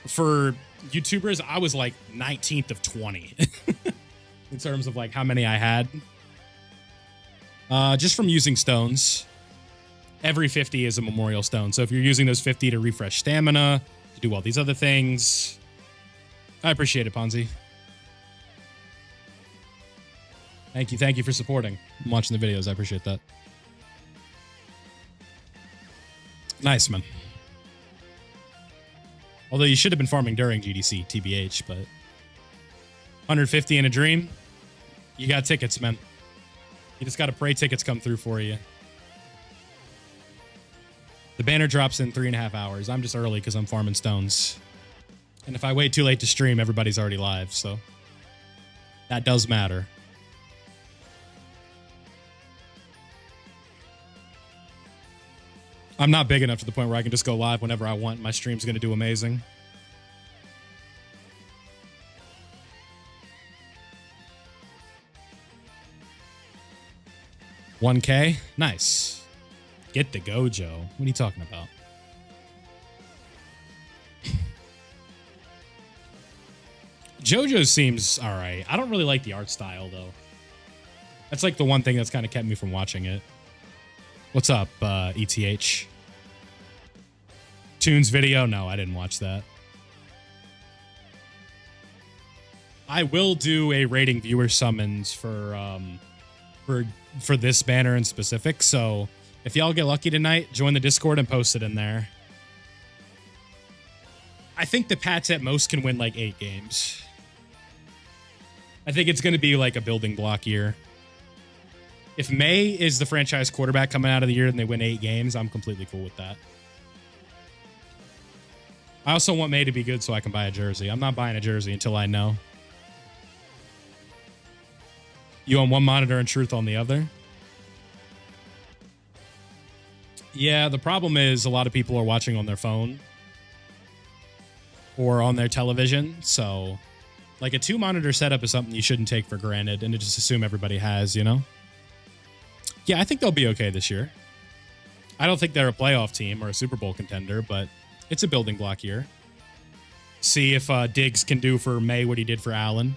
for YouTubers, I was like 19th of 20 in terms of like how many I had. Just from using stones. Every 50 is a memorial stone. So if you're using those 50 to refresh stamina, to do all these other things, I appreciate it, Ponzi. Thank you. Thank you for supporting. I'm watching the videos. I appreciate that. Nice, man. Although you should have been farming during GDC, TBH, but 150 in a dream. You got tickets, man. You just got to pray tickets come through for you. The banner drops in 3.5 hours. I'm just early because I'm farming stones. And if I wait too late to stream, everybody's already live, so that does matter. I'm not big enough to the point where I can just go live whenever I want. My stream's going to do amazing. $1K? Nice. Get the Gojo. What are you talking about? JoJo seems all right. I don't really like the art style, though. That's like the one thing that's kind of kept me from watching it. What's up, ETH? Toon's video? No, I didn't watch that. I will do a rating viewer summons for for this banner in specific. So if y'all get lucky tonight, join the Discord and post it in there. I think the Pats at most can win like 8 games. I think it's going to be like a building block year. If May is the franchise quarterback coming out of the year and they win 8 games, I'm completely cool with that. I also want May to be good so I can buy a jersey. I'm not buying a jersey until I know. You on one monitor and Truth on the other? Yeah, the problem is a lot of people are watching on their phone or on their television. So, like, a 2-monitor setup is something you shouldn't take for granted and to just assume everybody has, you know? Yeah, I think they'll be okay this year. I don't think they're a playoff team or a Super Bowl contender, but it's a building block year. See if Diggs can do for May what he did for Allen.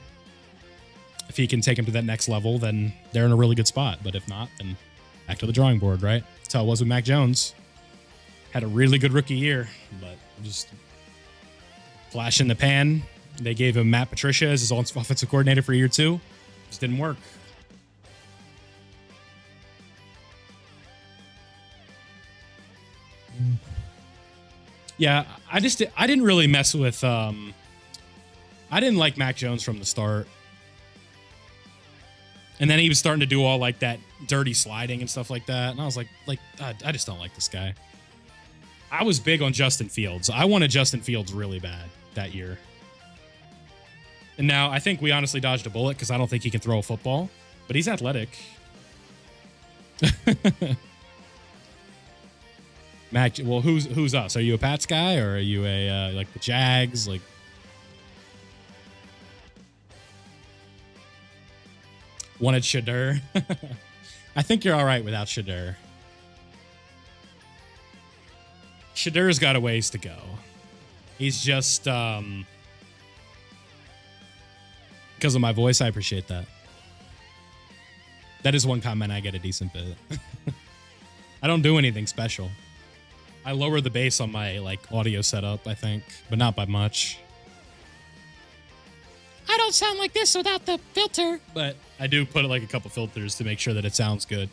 If he can take him to that next level, then they're in a really good spot. But if not, then back to the drawing board, right? That's how it was with Mac Jones. Had a really good rookie year, but just flash in the pan. They gave him Matt Patricia as his offensive coordinator for year 2. Just didn't work. Yeah, I didn't really mess with I didn't like Mac Jones from the start. And then he was starting to do all like that dirty sliding and stuff like that. And I was like I just don't like this guy. I was big on Justin Fields. I wanted Justin Fields really bad that year. And now I think we honestly dodged a bullet because I don't think he can throw a football, but he's athletic. Mac, well, who's us? Are you a Pats guy or are you a like the Jags? Like, wanted Shadur. I think you're all right without Shadur. Shadur's got a ways to go. He's just because of my voice. I appreciate that. That is one comment I get a decent bit. I don't do anything special. I lower the bass on my like audio setup, I think, but not by much. I don't sound like this without the filter, but I do put like a couple filters to make sure that it sounds good.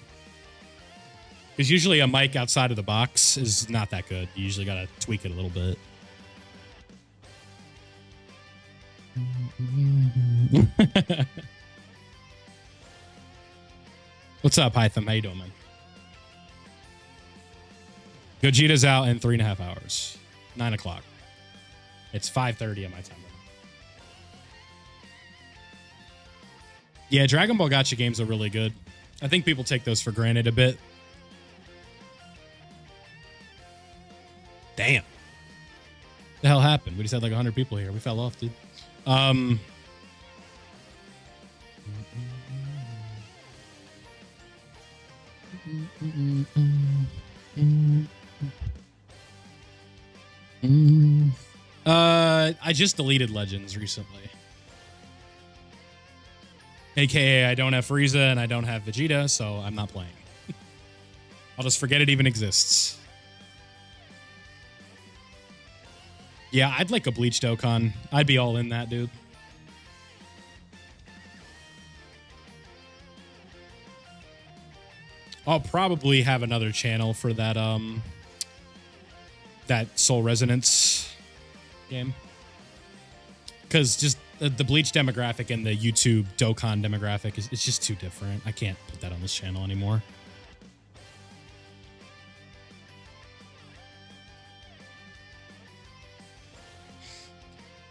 Because usually a mic outside of the box is not that good. You usually got to tweak it a little bit. What's up, Hytham? How you doing, man? Gogeta's out in 3.5 hours. 9 o'clock. It's 5:30 at my time. Yeah, Dragon Ball Gacha games are really good. I think people take those for granted a bit. Damn. The hell happened? We just had like 100 people here. We fell off, dude. I just deleted Legends recently. AKA I don't have Frieza and I don't have Vegeta, so I'm not playing. I'll just forget it even exists. Yeah, I'd like a Bleach Dokkan. I'd be all in that, dude. I'll probably have another channel for that that Soul Resonance game. Because just the Bleach demographic and the YouTube Dokkan demographic it's just too different. I can't put that on this channel anymore.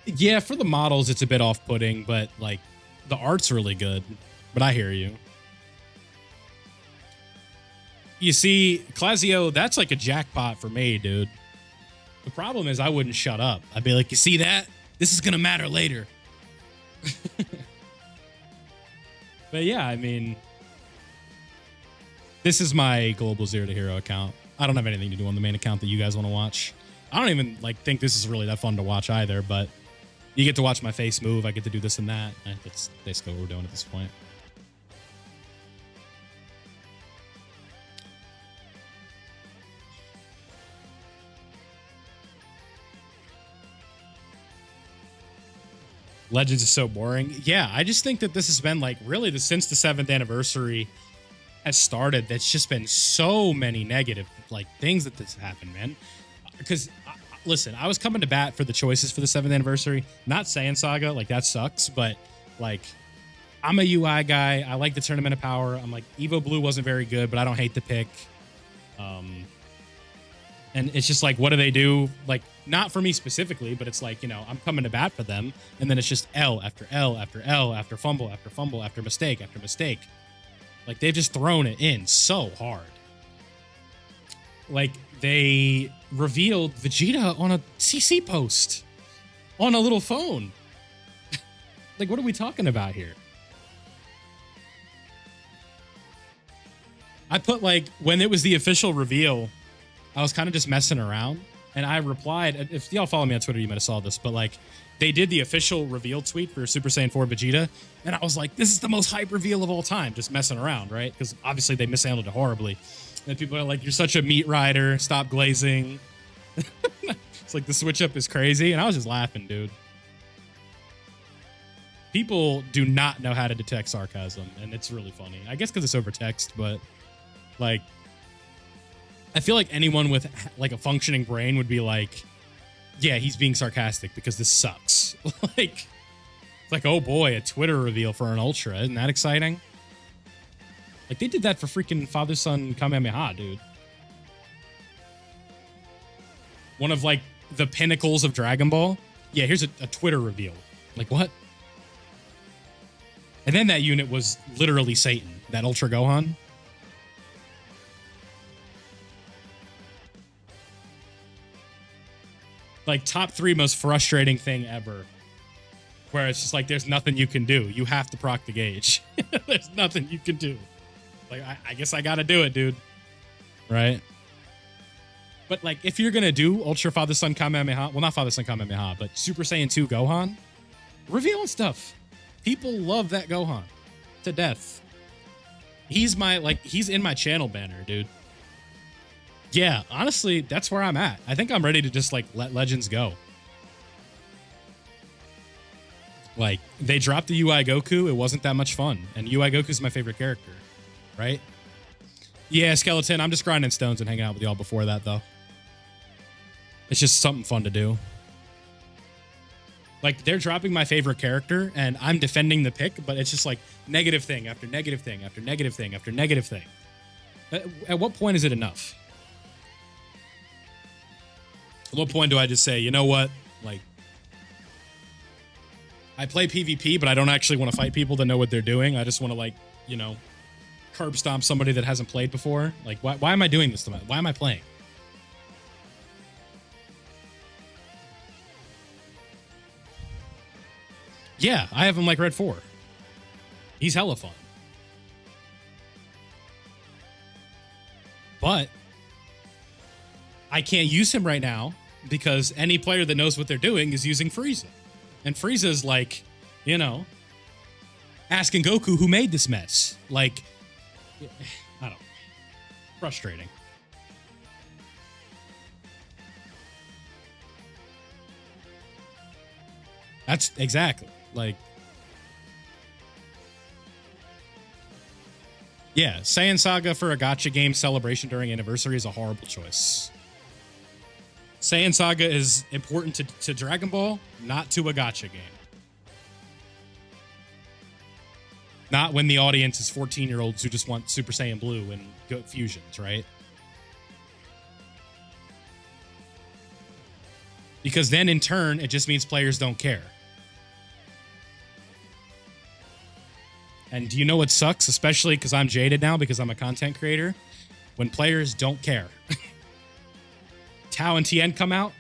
Yeah, for the models, it's a bit off-putting, but like the art's really good. But I hear you. You see, Clasio, that's like a jackpot for me, dude. The problem is I wouldn't shut up. I'd be like, you see that? This is going to matter later. But yeah, I mean, this is my Global Zero to Hero account. I don't have anything to do on the main account that you guys want to watch. I don't even like think this is really that fun to watch either, but you get to watch my face move. I get to do this and that. That's basically what we're doing at this point. Legends is so boring. Yeah, I just think that this has been like really since the 7th anniversary. has started that's just been so many negative like things that this happened, man. Because listen, I was coming to bat for the choices for the 7th anniversary. Not Saiyan Saga, like that sucks, but like I'm a UI guy. I like the Tournament of Power. I'm like Evo Blue wasn't very good, but I don't hate the pick. And it's just like, what do they do? Like, not for me specifically, but it's like, you know, I'm coming to bat for them. And then it's just L after L after L after fumble after mistake after mistake. Like, they've just thrown it in so hard. Like, they revealed Vegeta on a CC post on a little phone. Like, what are we talking about here? I put, like, when it was the official reveal, I was kind of just messing around, and I replied, if y'all follow me on Twitter, you might have saw this, but like they did the official reveal tweet for Super Saiyan 4 Vegeta, and I was like, this is the most hype reveal of all time, just messing around, right? Because obviously they mishandled it horribly. And people are like, you're such a meat rider, stop glazing. It's like the switch up is crazy, and I was just laughing, dude. People do not know how to detect sarcasm, and it's really funny. I guess because it's over text, but like, I feel like anyone with like a functioning brain would be like, yeah, he's being sarcastic because this sucks. Like, it's like, oh boy, a Twitter reveal for an Ultra. Isn't that exciting? Like, they did that for freaking Father-Son Kamehameha, dude. One of like the pinnacles of Dragon Ball. Yeah, here's a Twitter reveal. Like, what? And then that unit was literally Satan, that Ultra Gohan. Like, top 3 most frustrating thing ever. Where it's just like, there's nothing you can do. You have to proc the gauge. There's nothing you can do. Like, I guess I gotta do it, dude. Right? But, like, if you're gonna do Ultra Father-Son Kamehameha, well, not Father-Son Kamehameha, but Super Saiyan 2 Gohan, revealing stuff. People love that Gohan to death. He's in my channel banner, dude. Yeah, honestly, that's where I'm at. I think I'm ready to just, like, let Legends go. Like, they dropped the UI Goku. It wasn't that much fun. And UI Goku's my favorite character, right? Yeah, Skeleton, I'm just grinding stones and hanging out with y'all before that, though. It's just something fun to do. Like, they're dropping my favorite character, and I'm defending the pick, but it's just, like, negative thing after negative thing after negative thing after negative thing. At what point is it enough? At what point do I just say, you know what? Like, I play PvP, but I don't actually want to fight people that know what they're doing. I just want to, like, you know, curb stomp somebody that hasn't played before. Like, why am I doing this to them? Why am I playing? Yeah, I have him like Red 4. He's hella fun. But I can't use him right now because any player that knows what they're doing is using Frieza. And Frieza's like, you know, asking Goku who made this mess. Like, I don't know. Frustrating. That's exactly. Like, yeah, Saiyan Saga for a gacha game celebration during anniversary is a horrible choice. Saiyan Saga is important to Dragon Ball, not to a gacha game. Not when the audience is 14-year-olds who just want Super Saiyan Blue and fusions, right? Because then, in turn, it just means players don't care. And do you know what sucks? Especially because I'm jaded now because I'm a content creator. When players don't care. Tao and Tien come out.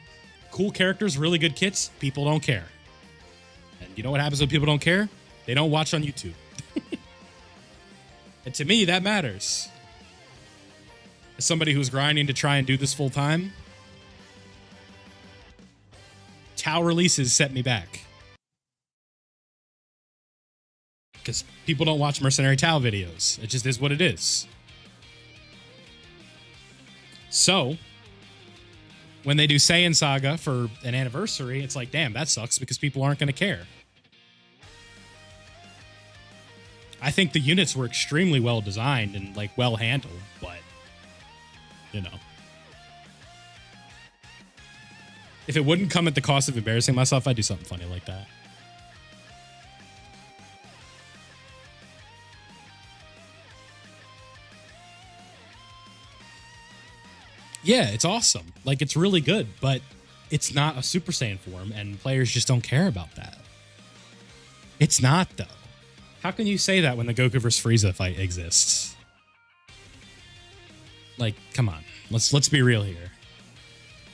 Cool characters, really good kits. People don't care. And you know what happens when people don't care? They don't watch on YouTube. And to me, that matters. As somebody who's grinding to try and do this full time, Tao releases set me back. Because people don't watch Mercenary Tao videos. It just is what it is. So, when they do Saiyan Saga for an anniversary, it's like, damn, that sucks because people aren't going to care. I think the units were extremely well designed and like well handled, but you know, if it wouldn't come at the cost of embarrassing myself, I'd do something funny like that. Yeah, it's awesome. Like, it's really good, but it's not a Super Saiyan form, and players just don't care about that. It's not, though. How can you say that when the Goku vs. Frieza fight exists? Like, come on. Let's be real here.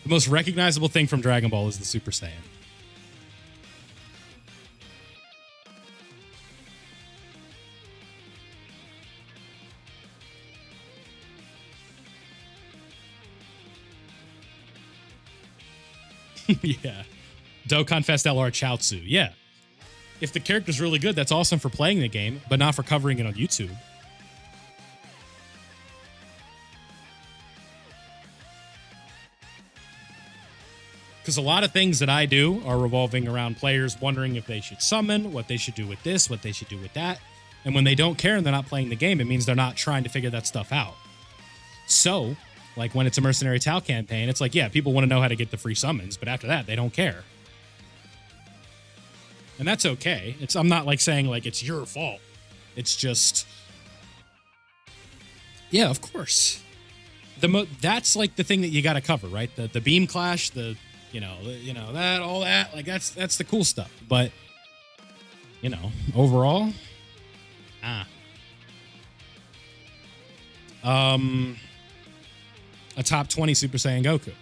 The most recognizable thing from Dragon Ball is the Super Saiyan. Yeah. Dokkan Fest LR Chaozu. Yeah. If the character's really good, that's awesome for playing the game, but not for covering it on YouTube. Because a lot of things that I do are revolving around players wondering if they should summon, what they should do with this, what they should do with that. And when they don't care and they're not playing the game, it means they're not trying to figure that stuff out. So, like when it's a Mercenary Tau campaign, it's like, yeah, people want to know how to get the free summons, but after that, they don't care. And that's okay. I'm not like saying like it's your fault. It's just, yeah, of course. That's like the thing that you got to cover, right? The beam clash, that, all that, like that's the cool stuff. But overall, a top 20 Super Saiyan Goku,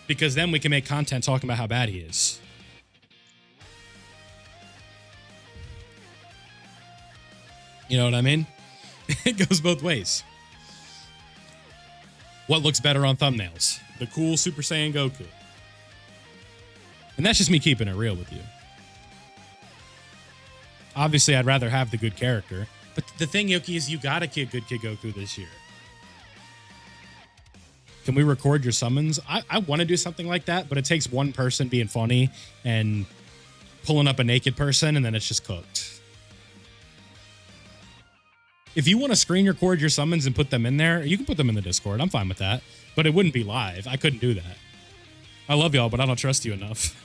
because then we can make content talking about how bad he is. You know what I mean? It goes both ways. What looks better on thumbnails? The cool Super Saiyan Goku. And that's just me keeping it real with you. Obviously, I'd rather have the good character. But the thing, Yoki, is you got a good Kid Goku this year. Can we record your summons? I want to do something like that, but it takes one person being funny and pulling up a naked person, and then it's just cooked. If you want to screen record your summons and put them in there, you can put them in the Discord. I'm fine with that. But it wouldn't be live. I couldn't do that. I love y'all, but I don't trust you enough.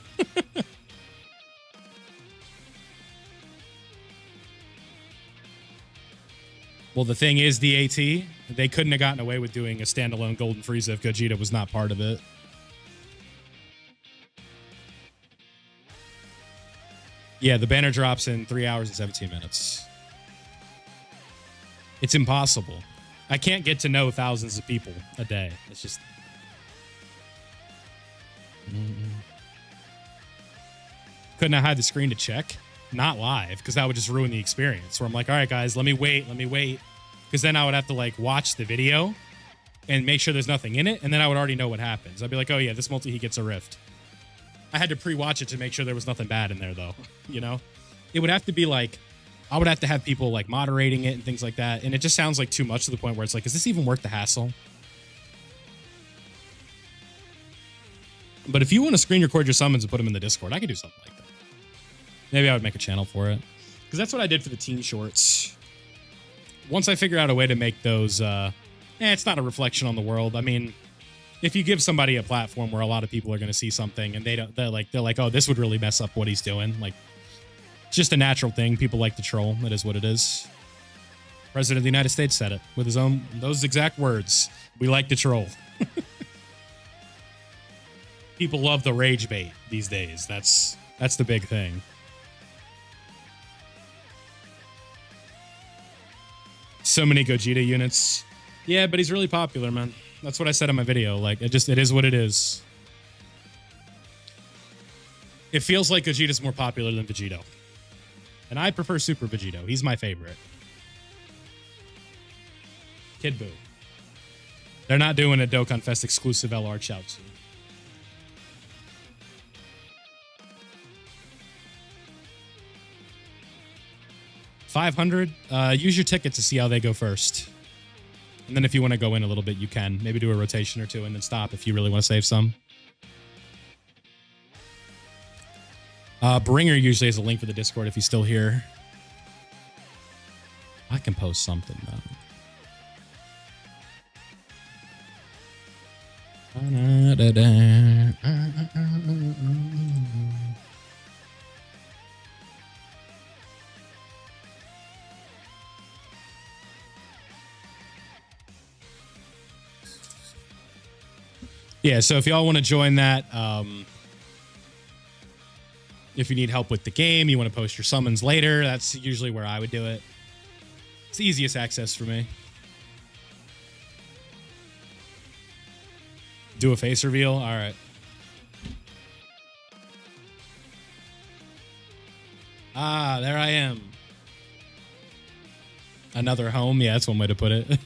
Well, the thing is, the AT, they couldn't have gotten away with doing a standalone Golden Frieza if Gogeta was not part of it. Yeah, the banner drops in 3 hours and 17 minutes. It's impossible. I can't get to know thousands of people a day. It's just... Couldn't I hide the screen to check? Not live, because that would just ruin the experience. Where I'm like, all right, guys, let me wait. Because then I would have to like watch the video and make sure there's nothing in it, and then I would already know what happens. I'd be like, oh yeah, this multi-heat gets a rift. I had to pre-watch it to make sure there was nothing bad in there, though. You know? It would have to be like, I would have to have people like moderating it and things like that, and it just sounds like too much to the point where it's like, is this even worth the hassle? But if you want to screen record your summons and put them in the Discord, I could do something like that. Maybe I would make a channel for it. Because that's what I did for the teen shorts. Once I figured out a way to make those, it's not a reflection on the world. I mean, if you give somebody a platform where a lot of people are going to see something and they're like, oh, this would really mess up what he's doing. Like, it's just a natural thing. People like to troll. It is what it is. President of the United States said it with those exact words. We like to troll. People love the rage bait these days. That's the big thing. So many Gogeta units. Yeah, but he's really popular, man. That's what I said in my video. Like, it is what it is. It feels like Gogeta's more popular than Vegito. And I prefer Super Vegito. He's my favorite. Kid Buu. They're not doing a Dokkan Fest exclusive LR Chaozu. $500. Use your ticket to see how they go first. And then if you want to go in a little bit, you can. Maybe do a rotation or two and then stop if you really want to save some. Bringer usually has a link for the Discord if he's still here. I can post something though. Yeah, so if y'all want to join that, if you need help with the game, you want to post your summons later, that's usually where I would do it. It's the easiest access for me. Do a face reveal? All right. Ah, there I am. Another home? Yeah, that's one way to put it.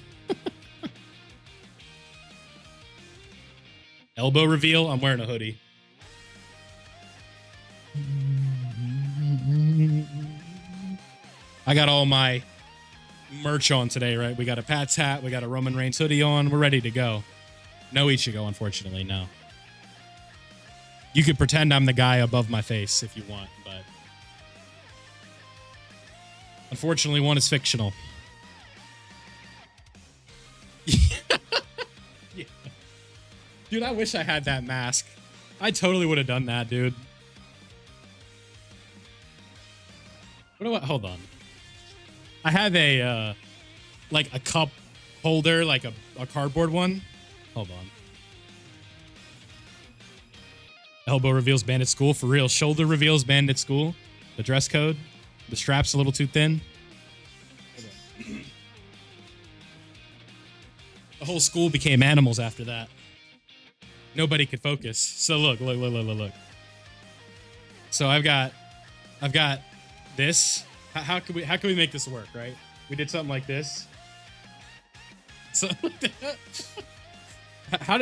Elbow reveal? I'm wearing a hoodie. I got all my merch on today, right? We got a Pat's hat. We got a Roman Reigns hoodie on. We're ready to go. No Ichigo, unfortunately, no. You could pretend I'm the guy above my face if you want, but... Unfortunately, one is fictional. Yeah. Dude, I wish I had that mask. I totally would have done that, dude. What do I... Hold on. I have a, like a cup holder, like a cardboard one. Hold on. Elbow reveals banned at school. For real. Shoulder reveals banned at school. The dress code. The strap's a little too thin. The whole school became animals after that. Nobody could focus. So look. So I've got this. How can we make this work, right? We did something like this. So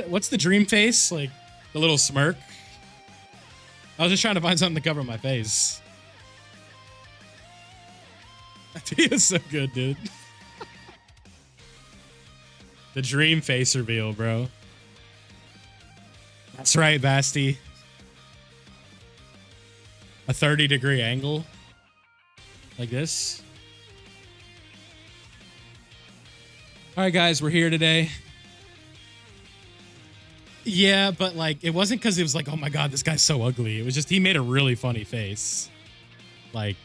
what's the dream face? Like the little smirk? I was just trying to find something to cover my face. That feels so good, dude. The dream face reveal, bro. That's right, Basti. A 30-degree angle. Like this. All right, guys, we're here today. Yeah, but like, it wasn't because it was like, oh my God, this guy's so ugly. It was just, he made a really funny face. Like,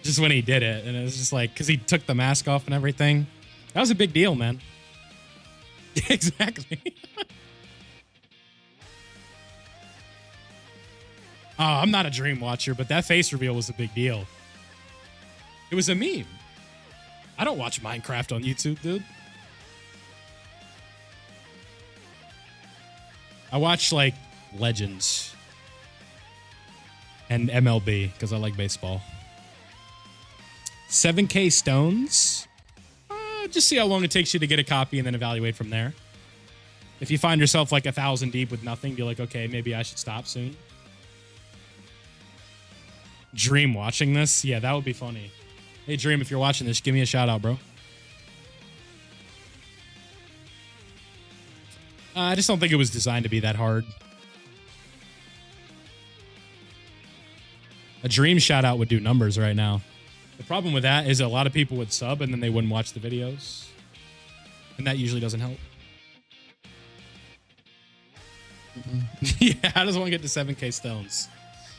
just when he did it. And it was just like, because he took the mask off and everything. That was a big deal, man. Exactly. Oh, I'm not a dream watcher, but that face reveal was a big deal. It was a meme. I don't watch Minecraft on YouTube, dude. I watch like Legends and MLB because I like baseball. 7K stones. Just see how long it takes you to get a copy and then evaluate from there. If you find yourself like 1,000 deep with nothing, be like, okay, maybe I should stop soon. Dream watching this? Yeah, that would be funny. Hey, Dream, if you're watching this, give me a shout out, bro. I just don't think it was designed to be that hard. A Dream shout out would do numbers right now. The problem with that is a lot of people would sub and then they wouldn't watch the videos. And that usually doesn't help. Yeah, I just want to get to 7K stones.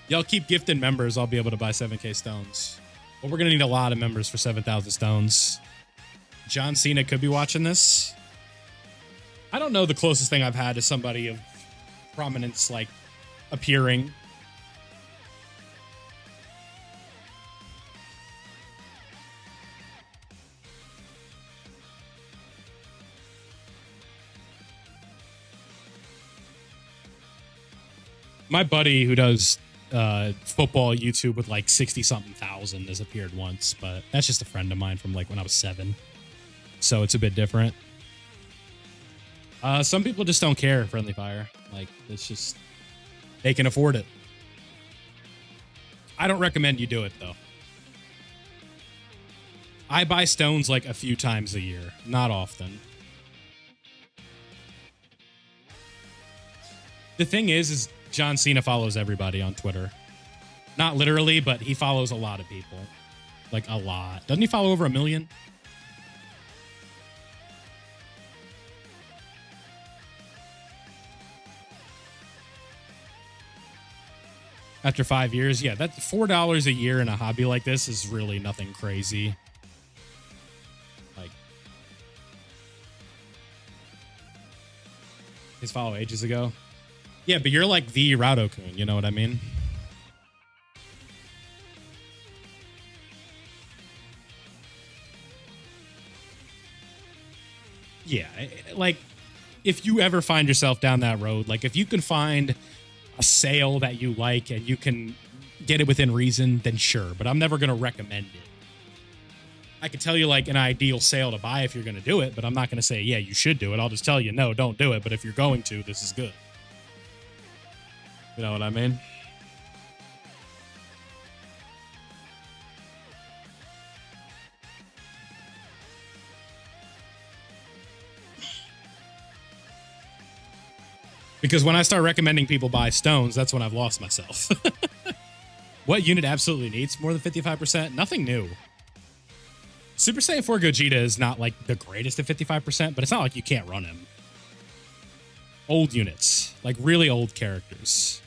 Y'all keep gifting members, I'll be able to buy 7K stones. But we're going to need a lot of members for 7,000 stones. John Cena could be watching this. I don't know the closest thing I've had to somebody of prominence, like, appearing. My buddy who does football YouTube with like 60-something thousand has appeared once, but that's just a friend of mine from like when I was 7. So it's a bit different. Some people just don't care, Friendly Fire. Like, it's just, they can afford it. I don't recommend you do it, though. I buy stones like a few times a year, not often. The thing is John Cena follows everybody on Twitter. Not literally, but he follows a lot of people. Like a lot. Doesn't he follow over 1 million? After 5 years, yeah, that's $4 a year in a hobby like this is really nothing crazy. Like, his follow ages ago. Yeah, but you're like the Raudokun, you know what I mean? Yeah, like if you ever find yourself down that road, like if you can find a sale that you like and you can get it within reason, then sure. But I'm never going to recommend it. I could tell you like an ideal sale to buy if you're going to do it, but I'm not going to say, yeah, you should do it. I'll just tell you, no, don't do it. But if you're going to, this is good. You know what I mean? Because when I start recommending people buy stones, that's when I've lost myself. What unit absolutely needs more than 55%? Nothing new. Super Saiyan 4 Gogeta is not like the greatest at 55%, but it's not like you can't run him. Old units, like really old characters.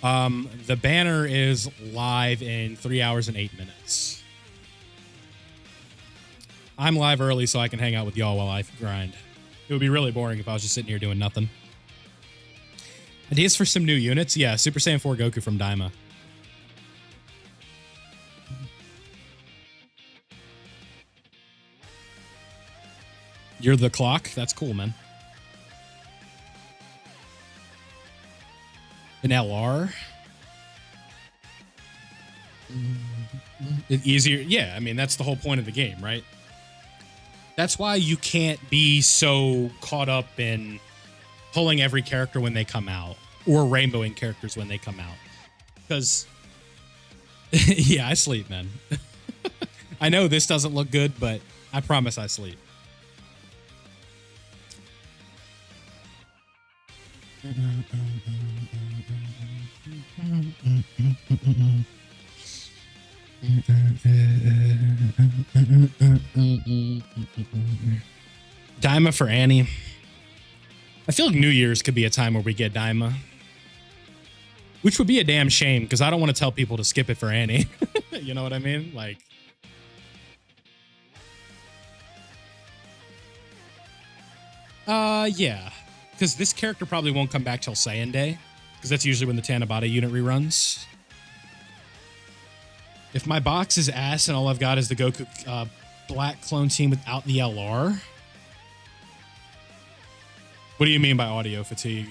The banner is live in 3 hours and 8 minutes. I'm live early so I can hang out with y'all while I grind. It would be really boring if I was just sitting here doing nothing. Ideas for some new units? Yeah, Super Saiyan 4 Goku from Daima. You're the clock? That's cool, man. An LR? Easier? Yeah, I mean, that's the whole point of the game, right? That's why you can't be so caught up in pulling every character when they come out or rainbowing characters when they come out. Because, yeah, I sleep, man. I know this doesn't look good, but I promise I sleep. Daima for Annie. I feel like New Year's could be a time where we get Daima. Which would be a damn shame, because I don't want to tell people to skip it for Annie. You know what I mean? Like... yeah. Because this character probably won't come back till Saiyan Day. Because that's usually when the Tanabata unit reruns. If my box is ass and all I've got is the Goku black clone team without the LR... What do you mean by audio fatigue?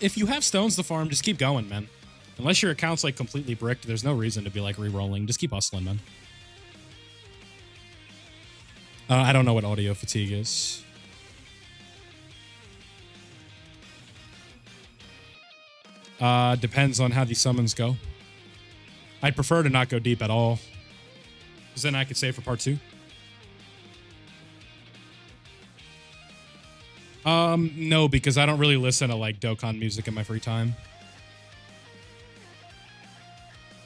If you have stones to farm, just keep going, man. Unless your account's like completely bricked, there's no reason to be like re-rolling. Just keep hustling, man. I don't know what audio fatigue is. Depends on how these summons go. I'd prefer to not go deep at all, because then I could save for part 2. No, because I don't really listen to like Dokkan music in my free time.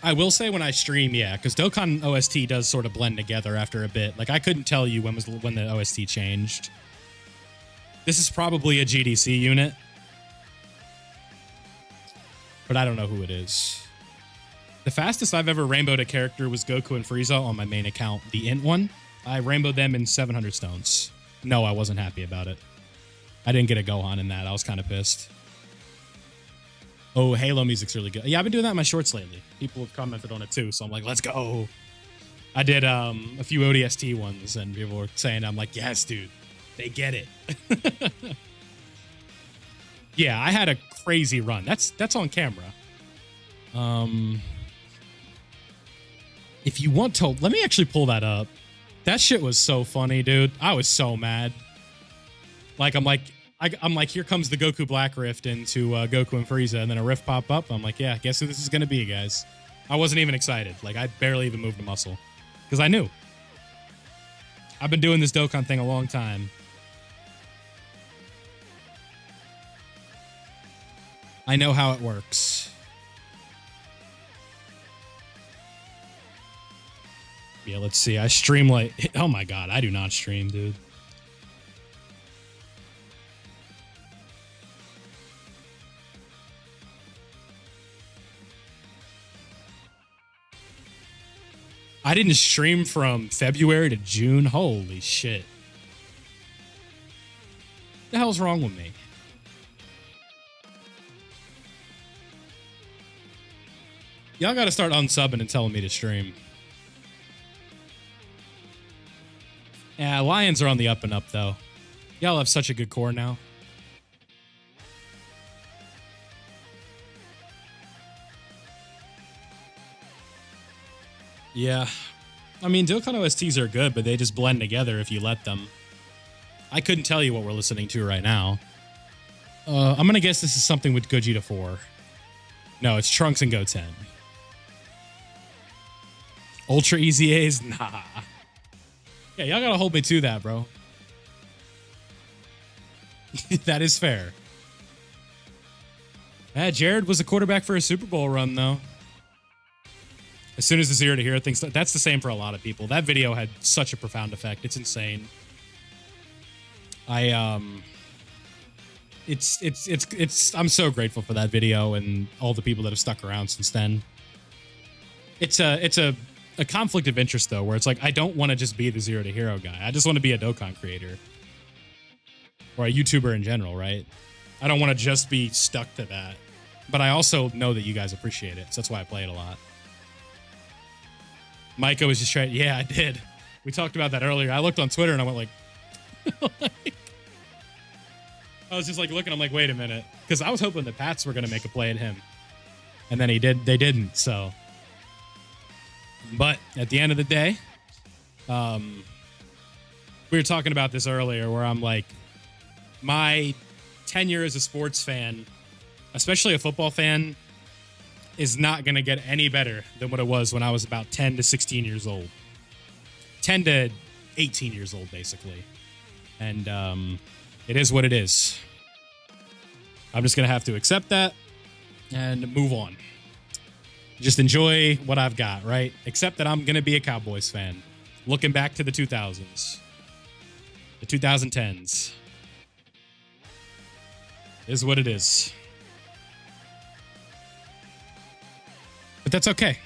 I will say when I stream, yeah, because Dokkan OST does sort of blend together after a bit. Like I couldn't tell you when the OST changed. This is probably a GDC unit, but I don't know who it is. The fastest I've ever rainbowed a character was Goku and Frieza on my main account, the Int one. I rainbowed them in 700 stones. No, I wasn't happy about it. I didn't get a Gohan in that. I was kind of pissed. Oh, Halo music's really good. Yeah, I've been doing that in my shorts lately. People have commented on it too, so I'm like, let's go. I did a few ODST ones, and people were saying, I'm like, yes, dude, they get it. Yeah, I had a crazy run. That's on camera. If you want to, let me actually pull that up. That shit was so funny, dude. I was so mad. Like, I'm like, here comes the Goku Black Rift into Goku and Frieza, and then a rift pop up. I'm like, yeah, guess who this is gonna be, guys? I wasn't even excited. Like, I barely even moved a muscle because I knew. I've been doing this Dokkan thing a long time. I know how it works. Yeah, let's see. I stream like... Oh my god, I do not stream, dude. I didn't stream from February to June. Holy shit. What the hell's wrong with me? Y'all gotta start unsubbing and telling me to stream. Yeah, Lions are on the up and up, though. Y'all have such a good core now. Yeah. I mean, Dokkan OSTs are good, but they just blend together if you let them. I couldn't tell you what we're listening to right now. I'm going to guess this is something with GOGETA 4. No, it's Trunks and Go 10. Ultra Easy A's? Nah. Yeah, y'all got to hold me to that, bro. That is fair. Jared was a quarterback for a Super Bowl run, though. As soon as the Zero to Hero thing started, that's the same for a lot of people. That video had such a profound effect. It's insane. I'm so grateful for that video and all the people that have stuck around since then. It's a conflict of interest, though, where it's like, I don't want to just be the Zero to Hero guy. I just want to be a Dokkan creator. Or a YouTuber in general, right? I don't want to just be stuck to that. But I also know that you guys appreciate it, so that's why I play it a lot. Micah was just trying... Yeah, I did. We talked about that earlier. I looked on Twitter and I went like... I was just like looking, I'm like, wait a minute. Because I was hoping the Pats were going to make a play at him. And then they didn't, so... But at the end of the day, we were talking about this earlier where I'm like, my tenure as a sports fan, especially a football fan, is not going to get any better than what it was when I was about 10 to 16 years old. 10 to 18 years old, basically. And it is what it is. I'm just going to have to accept that and move on. Just enjoy what I've got, right? Except that I'm going to be a Cowboys fan. Looking back to the 2000s. The 2010s. Is what it is. But that's okay.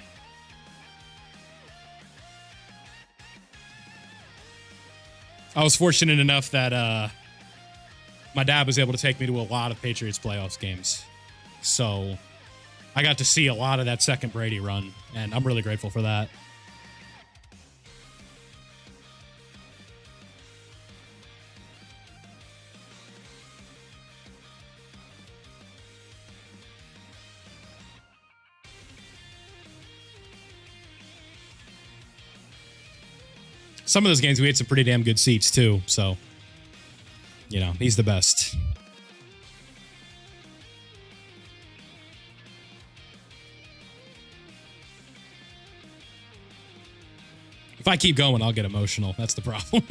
I was fortunate enough that my dad was able to take me to a lot of Patriots playoffs games. So I got to see a lot of that second Brady run, and I'm really grateful for that. Some of those games, we had some pretty damn good seats, too. So, you know, he's the best. If I keep going, I'll get emotional. That's the problem.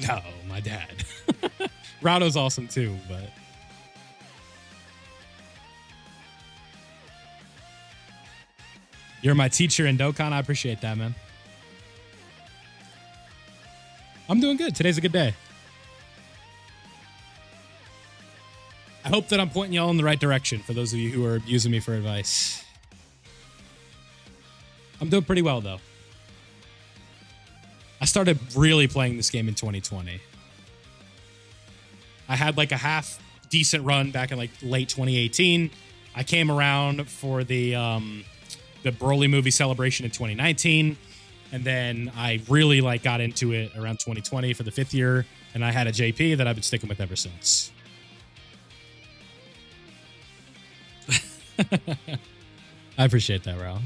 No, my dad. Rado's awesome, too, but... You're my teacher in Dokan. I appreciate that, man. I'm doing good. Today's a good day. I hope that I'm pointing y'all in the right direction for those of you who are using me for advice. I'm doing pretty well, though. I started really playing this game in 2020. I had like a half decent run back in like late 2018. I came around for the Broly movie celebration in 2019, and then I really like got into it around 2020 for the 5th year, and I had a JP that I've been sticking with ever since. I appreciate that, Raul.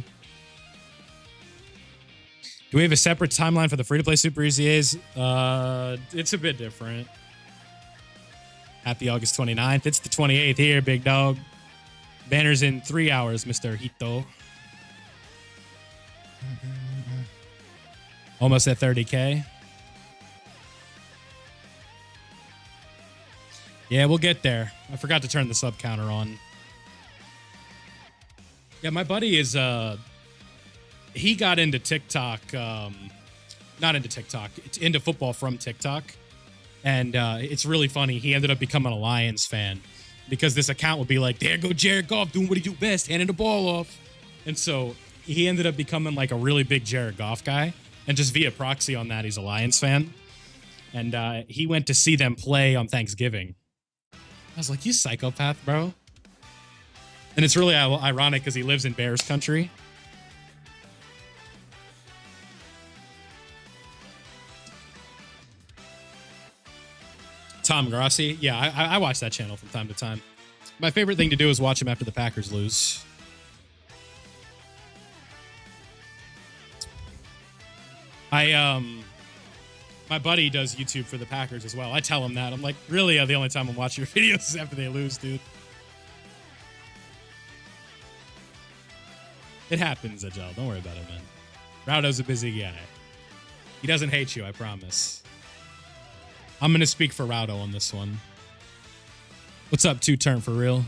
Do we have a separate timeline for the free-to-play Super Easy A's? It's a bit different. Happy August 29th. It's the 28th here, big dog. Banner's in 3 hours, Mr. Hito. Almost at 30K. Yeah, we'll get there. I forgot to turn the sub counter on. Yeah, my buddy is, he got into TikTok, not into TikTok, into football from TikTok. And it's really funny. He ended up becoming a Lions fan because this account would be like, there go Jared Goff doing what he do best, handing the ball off. And so he ended up becoming like a really big Jared Goff guy. And just via proxy on that, he's a Lions fan. And he went to see them play on Thanksgiving. I was like, you psychopath, bro. And it's really ironic because he lives in Bears country. Tom Grossi. Yeah, I watch that channel from time to time. My favorite thing to do is watch him after the Packers lose. My buddy does YouTube for the Packers as well. I tell him that. I'm like, really, the only time I'm watching your videos is after they lose, dude. It happens, Ajel. Don't worry about it, man. Raudo's a busy guy. He doesn't hate you, I promise. I'm going to speak for Raudo on this one. What's up, 2Turn, for real?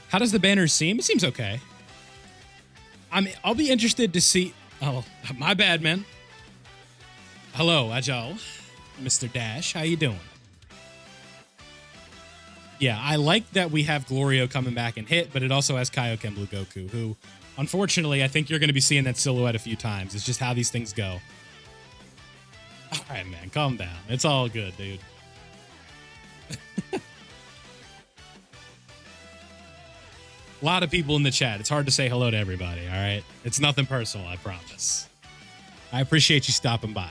How does the banner seem? It seems okay. I'll be interested to see. Oh, my bad, man. Hello, Ajal, Mr. Dash. How you doing? Yeah, I like that we have Glorio coming back and hit, but it also has Kaioken Blue Goku, who, unfortunately, I think you're going to be seeing that silhouette a few times. It's just how these things go. All right, man, calm down. It's all good, dude. A lot of people in the chat. It's hard to say hello to everybody, all right? It's nothing personal, I promise. I appreciate you stopping by.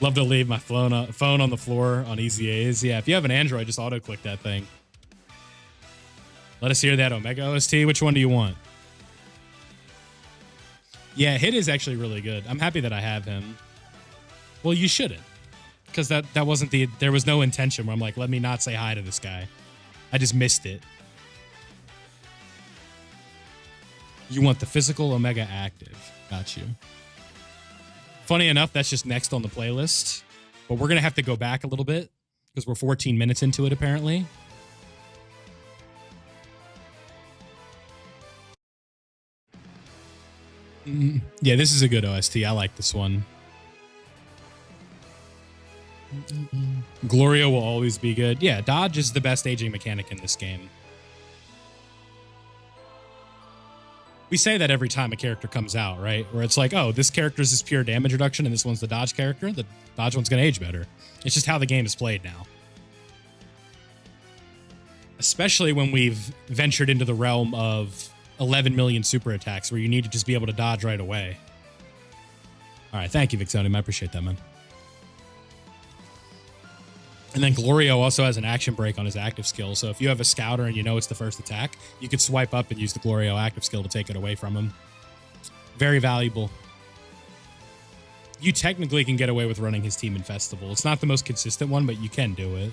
Love to leave my phone on the floor on Easy A's. Yeah, if you have an Android, just auto-click that thing. Let us hear that Omega OST. Which one do you want? Yeah, Hit is actually really good. I'm happy that I have him. Well, you shouldn't. Because that wasn't there was no intention where I'm like, let me not say hi to this guy. I just missed it. You want the physical Omega active. Got you. Funny enough, that's just next on the playlist. But we're going to have to go back a little bit because we're 14 minutes into it, apparently. Yeah, this is a good OST. I like this one. Glorio will always be good. Yeah, dodge is the best aging mechanic in this game. We say that every time a character comes out, right? Where it's like, oh, this character's this pure damage reduction and this one's the dodge character. The dodge one's going to age better. It's just how the game is played now. Especially when we've ventured into the realm of 11 million super attacks where you need to just be able to dodge right away. All right, thank you, Vixonium. I appreciate that, man. And then Glorio also has an action break on his active skill. So if you have a scouter and you know it's the first attack, you could swipe up and use the Glorio active skill to take it away from him. Very valuable. You technically can get away with running his team in Festival. It's not the most consistent one, but you can do it.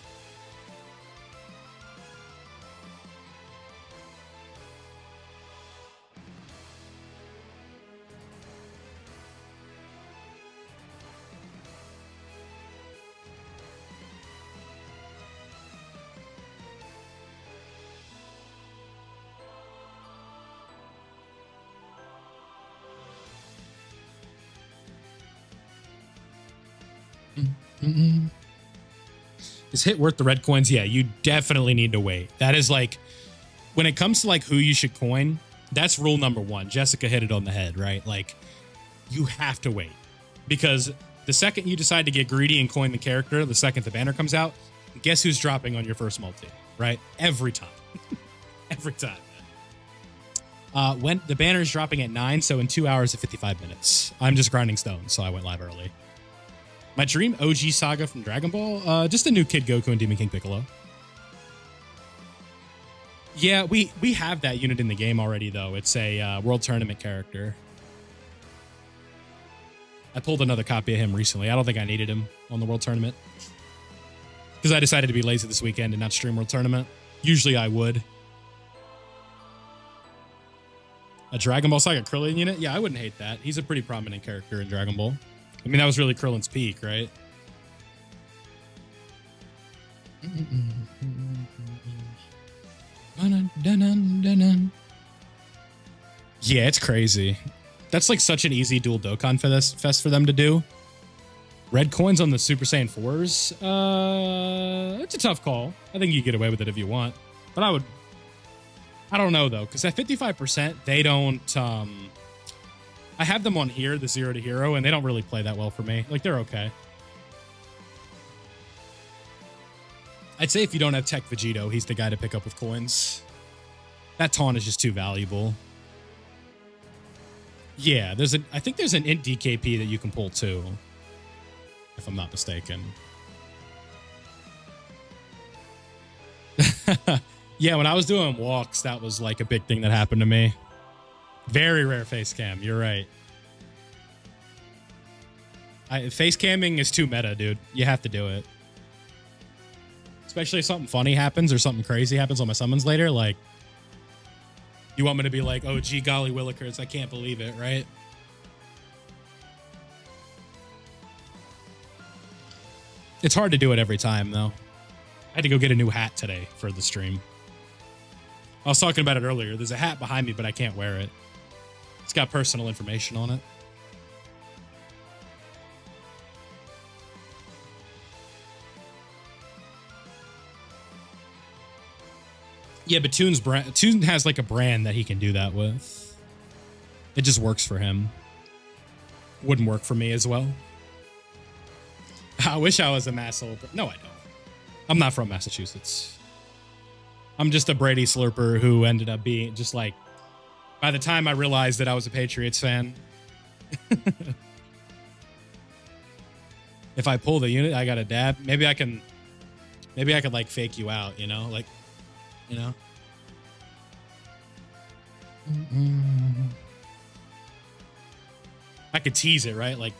Is Hit worth the red coins? Yeah, you definitely need to wait. That is like, when it comes to like who you should coin, that's rule number one. Jessica hit it on the head, right? Like, you have to wait. Because the second you decide to get greedy and coin the character, the second the banner comes out, guess who's dropping on your first multi, right? Every time. Every time. When the banner is dropping at 9, so in 2 hours and 55 minutes. I'm just grinding stones, so I went live early. My dream OG saga from Dragon Ball, just a new Kid Goku and Demon King Piccolo. Yeah, we have that unit in the game already, though. It's a World Tournament character. I pulled another copy of him recently. I don't think I needed him on the World Tournament because I decided to be lazy this weekend and not stream World Tournament. Usually I would. A Dragon Ball Saga Krillin unit? Yeah, I wouldn't hate that. He's a pretty prominent character in Dragon Ball. I mean, that was really Krillin's peak, right? Yeah, it's crazy. That's like such an easy dual Dokkan for this fest for them to do. Red coins on the Super Saiyan 4s? It's a tough call. I think you get away with it if you want. But I don't know though, because at 55%, they don't I have them on here, the 0 to hero, and they don't really play that well for me. Like, they're okay. I'd say if you don't have Tech Vegito, he's the guy to pick up with coins. That taunt is just too valuable. Yeah, I think there's an int DKP that you can pull too, if I'm not mistaken. Yeah, when I was doing walks, that was like a big thing that happened to me. Very rare face cam. You're right. Face camming is too meta, dude. You have to do it. Especially if something funny happens or something crazy happens on my summons later. Like, you want me to be like, oh, gee, golly willikers, I can't believe it, right? It's hard to do it every time, though. I had to go get a new hat today for the stream. I was talking about it earlier. There's a hat behind me, but I can't wear it. It's got personal information on it. Yeah, but Toon has like a brand that he can do that with. It just works for him. Wouldn't work for me as well. I wish I was a Masshole, but no, I don't. I'm not from Massachusetts. I'm just a Brady slurper who ended up being just like, by the time I realized that I was a Patriots fan. If I pull the unit, I got a dab. Maybe I could like fake you out, you know, like, you know. I could tease it, right? Like,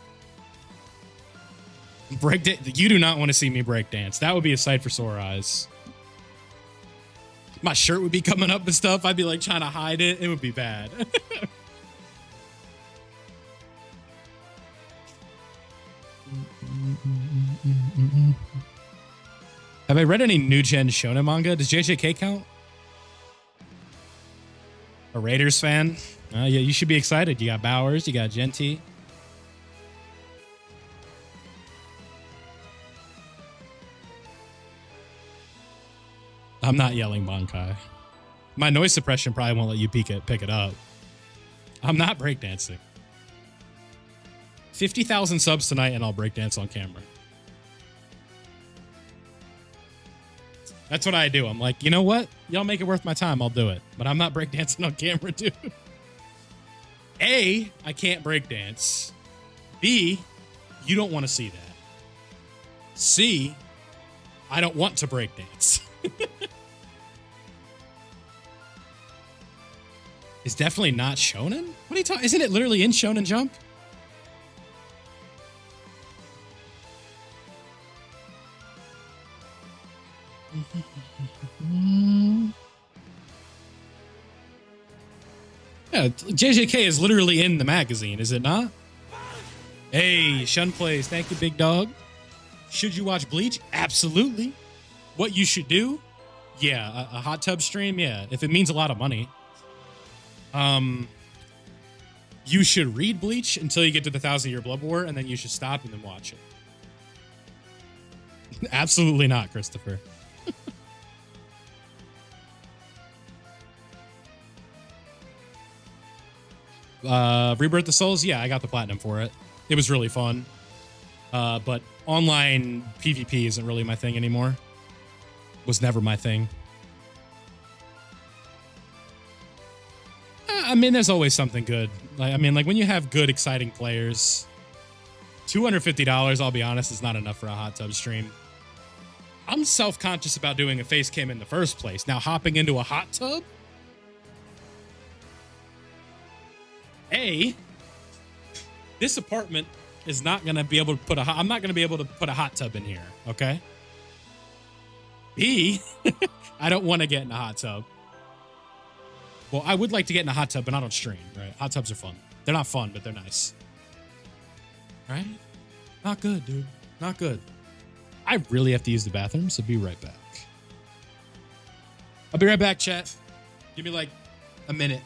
you do not want to see me break dance. That would be a sight for sore eyes. My shirt would be coming up and stuff. I'd be like trying to hide it. It would be bad. Have I read any new gen shonen manga? Does JJK count? A Raiders fan? Yeah, you should be excited. You got Bowers, you got Genty. I'm not yelling Bankai. My noise suppression probably won't let you pick it up. I'm not breakdancing. 50,000 subs tonight and I'll breakdance on camera. That's what I do. I'm like, you know what? Y'all make it worth my time. I'll do it. But I'm not breakdancing on camera, dude. A, I can't breakdance. B, you don't want to see that. C, I don't want to breakdance. It's definitely not shonen? What are you talking? Isn't it literally in Shonen Jump? Yeah, JJK is literally in the magazine, is it not? Hey, Shun Plays, thank you, big dog. Should you watch Bleach? Absolutely. What you should do? Yeah, a hot tub stream? Yeah, if it means a lot of money. You should read Bleach until you get to the 1,000-Year Blood War, and then you should stop and then watch it. Absolutely not, Christopher. Rebirth of Souls, yeah, I got the platinum for it. It was really fun. But online PvP isn't really my thing anymore. Was never my thing. I mean, there's always something good. Like when you have good, exciting players, $250, I'll be honest, is not enough for a hot tub stream. I'm self-conscious about doing a face cam in the first place. Now, hopping into a hot tub? A, this apartment is not going to be able to put I'm not going to be able to put a hot tub in here, okay? B, I don't want to get in a hot tub. Well, I would like to get in a hot tub, but not on stream, right? Hot tubs are fun. They're not fun, but they're nice. Right? Not good, dude. Not good. I really have to use the bathroom, so be right back. I'll be right back, chat. Give me like a minute.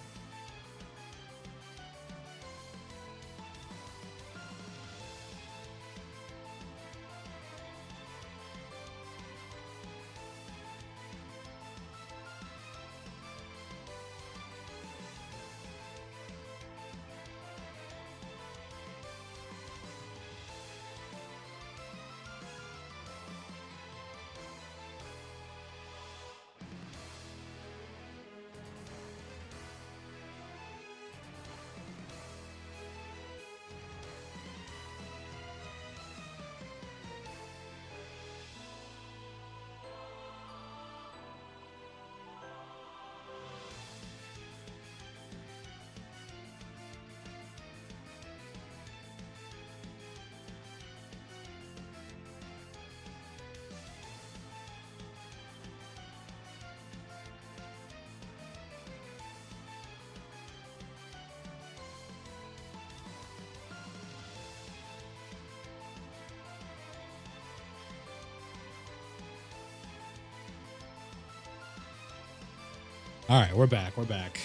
All right, we're back. We're back.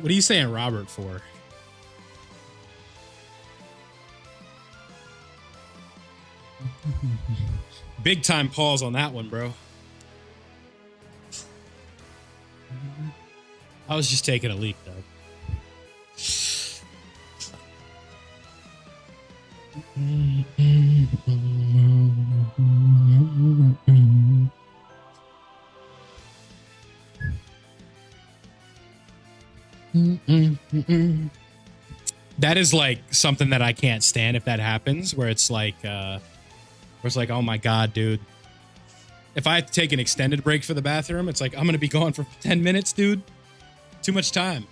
What are you saying, Robert, for? Big time pause on that one, bro. I was just taking a leak, though. That is like something that I can't stand if that happens, where it's like, oh my God, dude. If I have to take an extended break for the bathroom, it's like, I'm going to be gone for 10 minutes, dude. Too much time.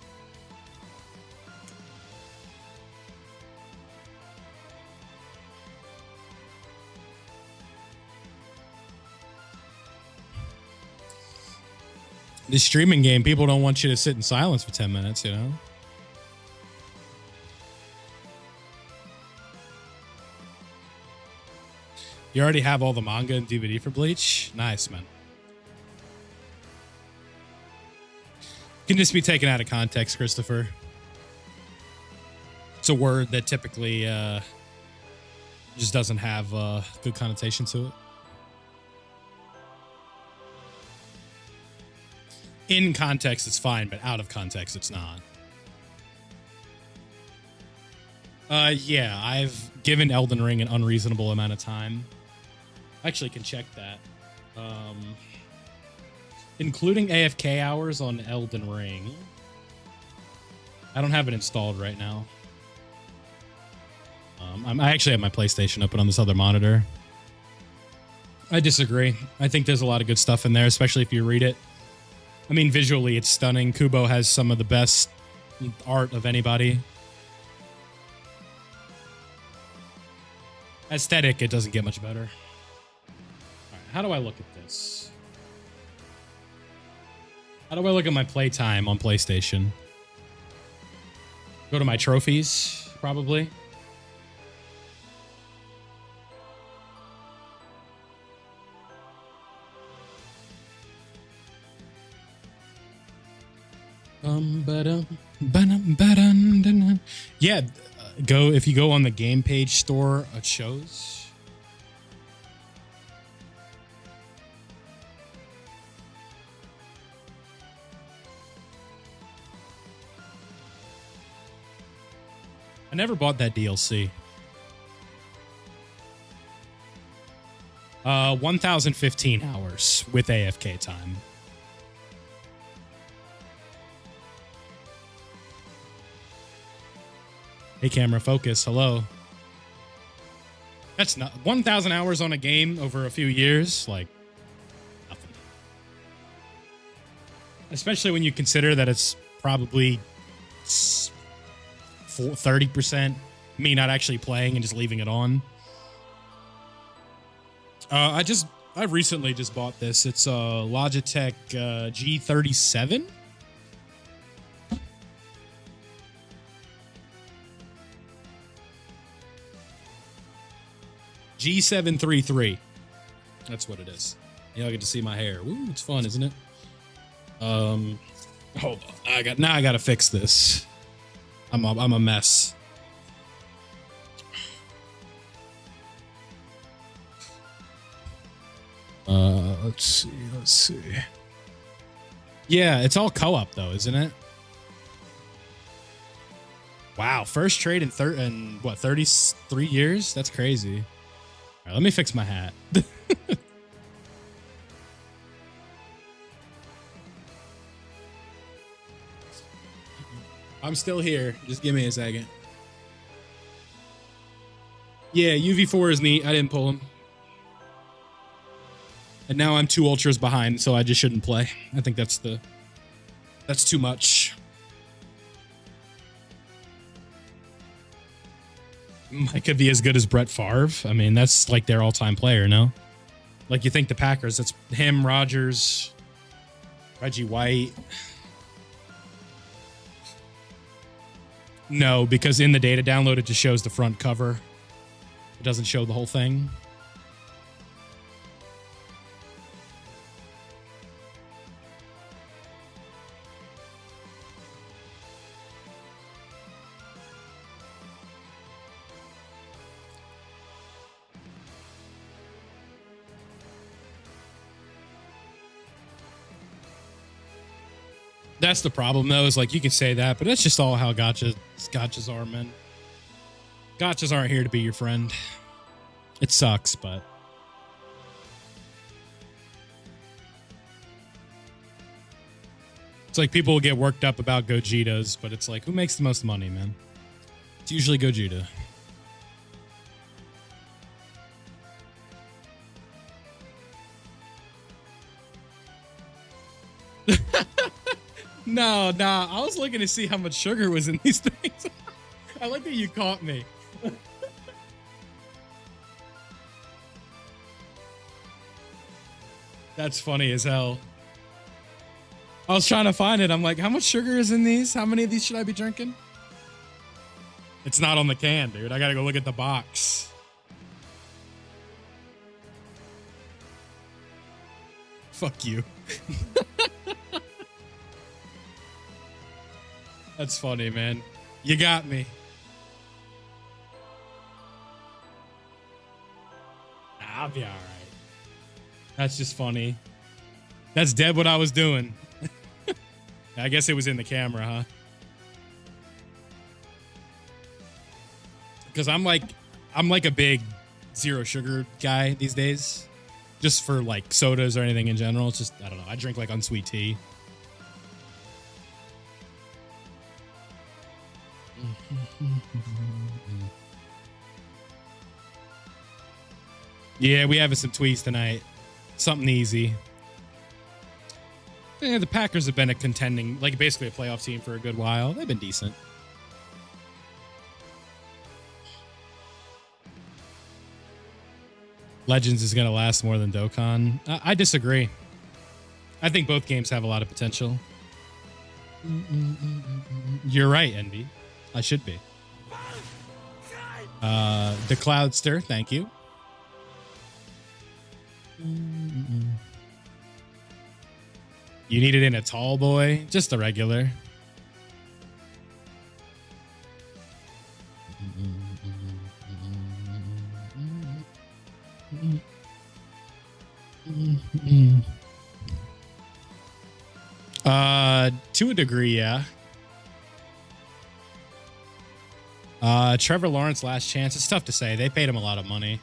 This streaming game, people don't want you to sit in silence for 10 minutes, you know? You already have all the manga and DVD for Bleach? Nice, man. Can just be taken out of context, Christopher. It's a word that typically just doesn't have good connotation to it. In context, it's fine, but out of context, it's not. Yeah, I've given Elden Ring an unreasonable amount of time. I actually can check that. Including AFK hours on Elden Ring. I don't have it installed right now. I actually have my PlayStation open on this other monitor. I disagree. I think there's a lot of good stuff in there, especially if you read it. I mean, visually, it's stunning. Kubo has some of the best art of anybody. Aesthetic, it doesn't get much better. All right, how do I look at this? How do I look at my playtime on PlayStation? Go to my trophies, probably. Yeah, go if you go on the game page store, it shows. I never bought that DLC. 1,015 hours with AFK time. Hey, camera, focus. Hello. That's not 1,000 hours on a game over a few years. Like, nothing. Especially when you consider that it's probably 30% me not actually playing and just leaving it on. I recently just bought this. It's a Logitech G37. G733. That's what it is. Y'all get to see my hair. Ooh, it's fun, isn't it? Hold on. Now I gotta fix this. I'm a mess. Let's see. Yeah, it's all co-op though, isn't it? Wow, first trade in 33 years? That's crazy. All right, let me fix my hat. I'm still here. Just give me a second. Yeah, UV4 is neat. I didn't pull him. And now I'm 2 ultras behind, so I just shouldn't play. I think that's too much. I could be as good as Brett Favre. I mean, that's like their all-time player, no? Like, you think the Packers, that's him, Rodgers, Reggie White. No, because in the data download, it just shows the front cover. It doesn't show the whole thing. That's the problem, though, is like you can say that, but that's just all how gotchas are, man. Gotchas aren't here to be your friend. It sucks, but it's like people will get worked up about GOGETAs, but it's like, who makes the most money, man? It's usually GOGETA. No, I was looking to see how much sugar was in these things. I like that you caught me. That's funny as hell. I was trying to find it. I'm like, how much sugar is in these? How many of these should I be drinking? It's not on the can, dude. I gotta go look at the box. Fuck you. That's funny, man. You got me. I'll be all right. That's just funny. That's dead what I was doing. I guess it was in the camera, huh? Because I'm like a big zero sugar guy these days. Just for like sodas or anything in general. It's just, I don't know. I drink like unsweet tea. Yeah, we having some tweets tonight. Something easy. Yeah, the Packers have been a contending, like basically a playoff team for a good while. They've been decent. Legends is going to last more than Dokkan. I disagree. I think both games have a lot of potential. You're right, Envy. I should be. The Cloudster, thank you. You need it in a tall boy? Just a regular. To a degree, yeah. Trevor Lawrence last chance. It's tough to say. They paid him a lot of money.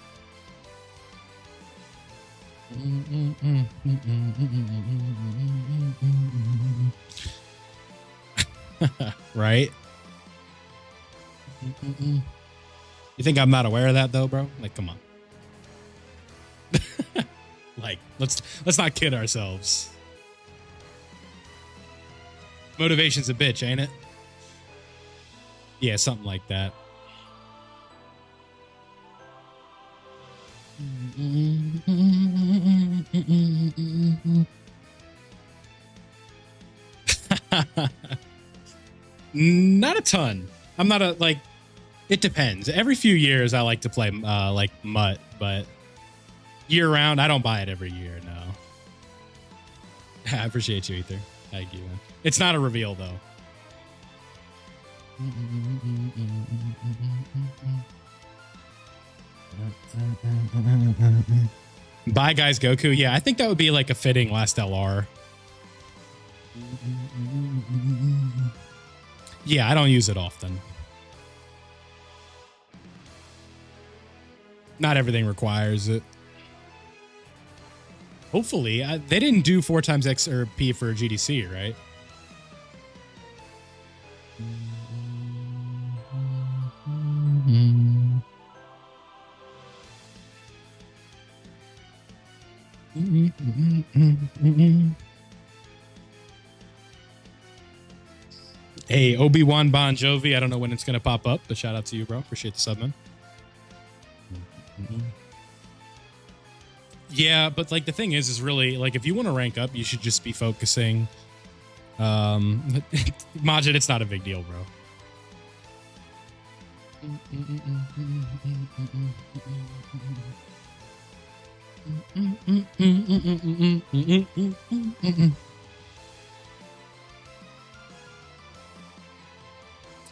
Right? You think I'm not aware of that though, bro? Like, come on. Like, let's not kid ourselves. Motivation's a bitch, ain't it? Yeah, something like that. Not a ton. I'm not a like. It depends. Every few years, I like to play like Mutt, but year round, I don't buy it every year. No. I appreciate you, Ether. Thank you, man. It's not a reveal though. Bye, guys. Goku. Yeah, I think that would be like a fitting last LR. Yeah, I don't use it often. Not everything requires it. Hopefully, they didn't do 4 times XRP for GDC, right? Hey, Obi-Wan Bon Jovi. I don't know when it's going to pop up, but shout out to you, bro. Appreciate the sub, man. Yeah, but like the thing is really like if you want to rank up, you should just be focusing. Majid, it's not a big deal, bro.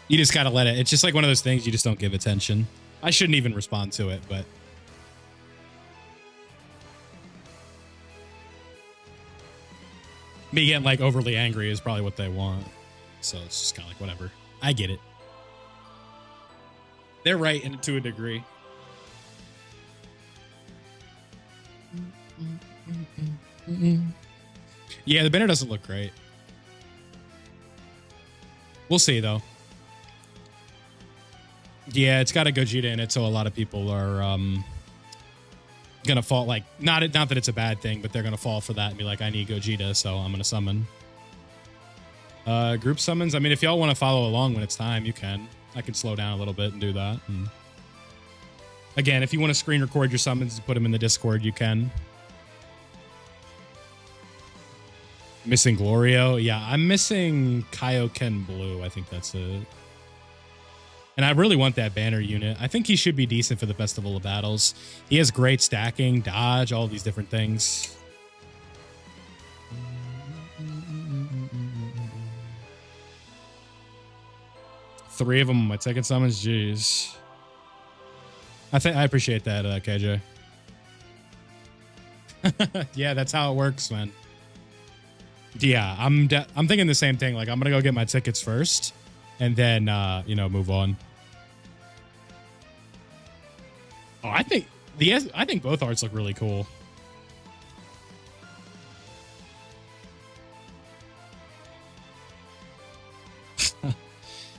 You just gotta let it. It's just like one of those things you just don't give attention. I shouldn't even respond to it, but me getting like overly angry is probably what they want. So it's just kind of like whatever. I get it. They're right and to a degree. Yeah, the banner doesn't look great. We'll see though. Yeah, it's got a Gogeta in it, so a lot of people are gonna fall. Like, not that it's a bad thing, but they're gonna fall for that and be like, "I need Gogeta, so I'm gonna summon." Group summons. I mean, if y'all want to follow along when it's time, you can. I can slow down a little bit and do that. And again, if you want to screen record your summons and put them in the Discord, you can. Missing Glorio. Yeah, I'm missing Kaioken Blue. I think that's it. And I really want that banner unit. I think he should be decent for the Festival of Battles. He has great stacking, dodge, all these different things. Three of them on my ticket summons. Jeez. I appreciate that, KJ. Yeah, that's how it works, man. Yeah, I'm thinking the same thing. Like, I'm gonna go get my tickets first, and then move on. Oh, I think both arts look really cool.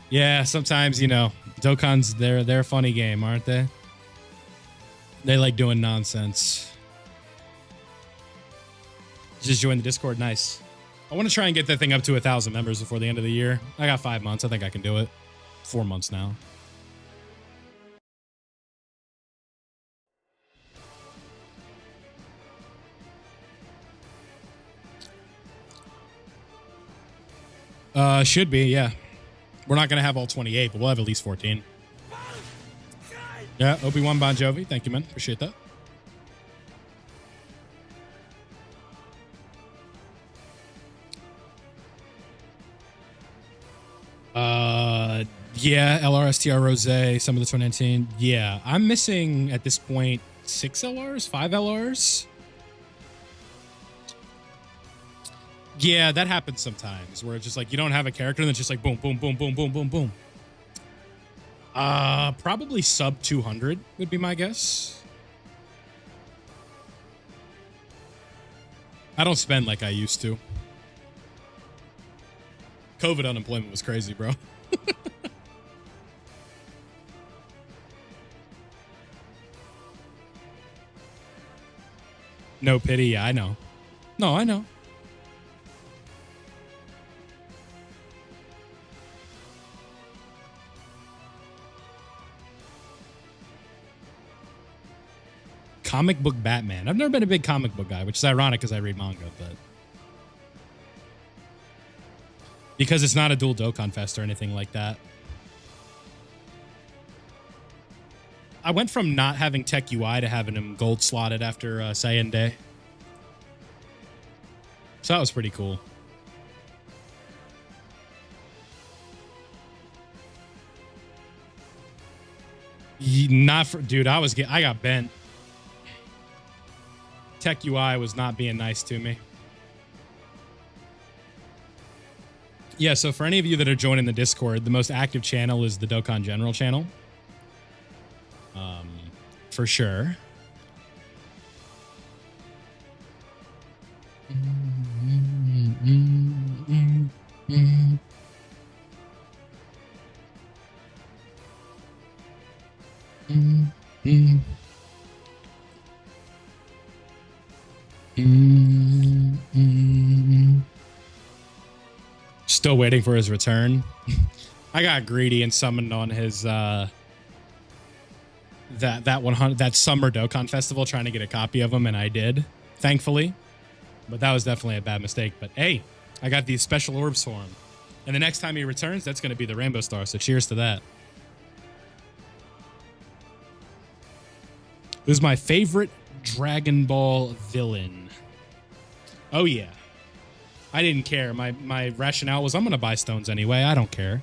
Yeah, sometimes Dokkan's they're a funny game, aren't they? They like doing nonsense. Just join the Discord. Nice. I want to try and get that thing up to 1,000 members before the end of the year. I got 5 months. I think I can do it. 4 months now. Should be, yeah. We're not going to have all 28, but we'll have at least 14. Yeah, Obi-Wan Bon Jovi. Thank you, man. Appreciate that. Yeah, LRSTR Rose, some of the 2019. Yeah, I'm missing at this point 6 LRs, 5 LRs. Yeah, that happens sometimes where it's just like you don't have a character and it's just like boom, boom, boom, boom, boom, boom, boom. Probably sub 200 would be my guess. I don't spend like I used to. COVID unemployment was crazy, bro. No pity. Yeah, I know. No, I know. Comic book Batman. I've never been a big comic book guy, which is ironic because I read manga, but because it's not a dual Dokkan Fest or anything like that. I went from not having Tech UI to having him gold slotted after Saiyan Day. So that was pretty cool. Not for, dude, I got bent. Tech UI was not being nice to me. Yeah, so for any of you that are joining the Discord, the most active channel is the Dokkan General channel. For sure. Still waiting for his return. I got greedy and summoned on his that summer Dokkan festival trying to get a copy of him, and I did, thankfully. But that was definitely a bad mistake. But hey, I got these special orbs for him. And the next time he returns, that's going to be the Rainbow Star, so cheers to that. Who's my favorite Dragon Ball villain? Oh, yeah. I didn't care. My rationale was I'm going to buy stones anyway. I don't care.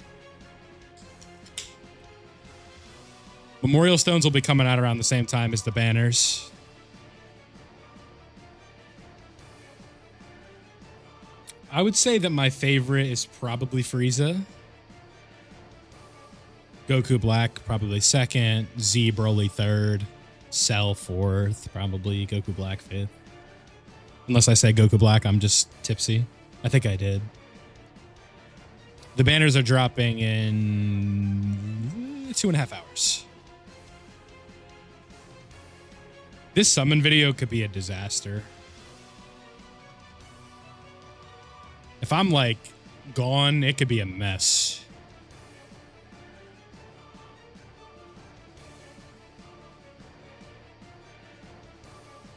Memorial stones will be coming out around the same time as the banners. I would say that my favorite is probably Frieza. Goku Black, probably second. Z Broly third. Cell fourth. Probably Goku Black fifth. Unless I say Goku Black, I'm just tipsy. I think I did. The banners are dropping in 2.5 hours. This summon video could be a disaster. If I'm like gone, it could be a mess.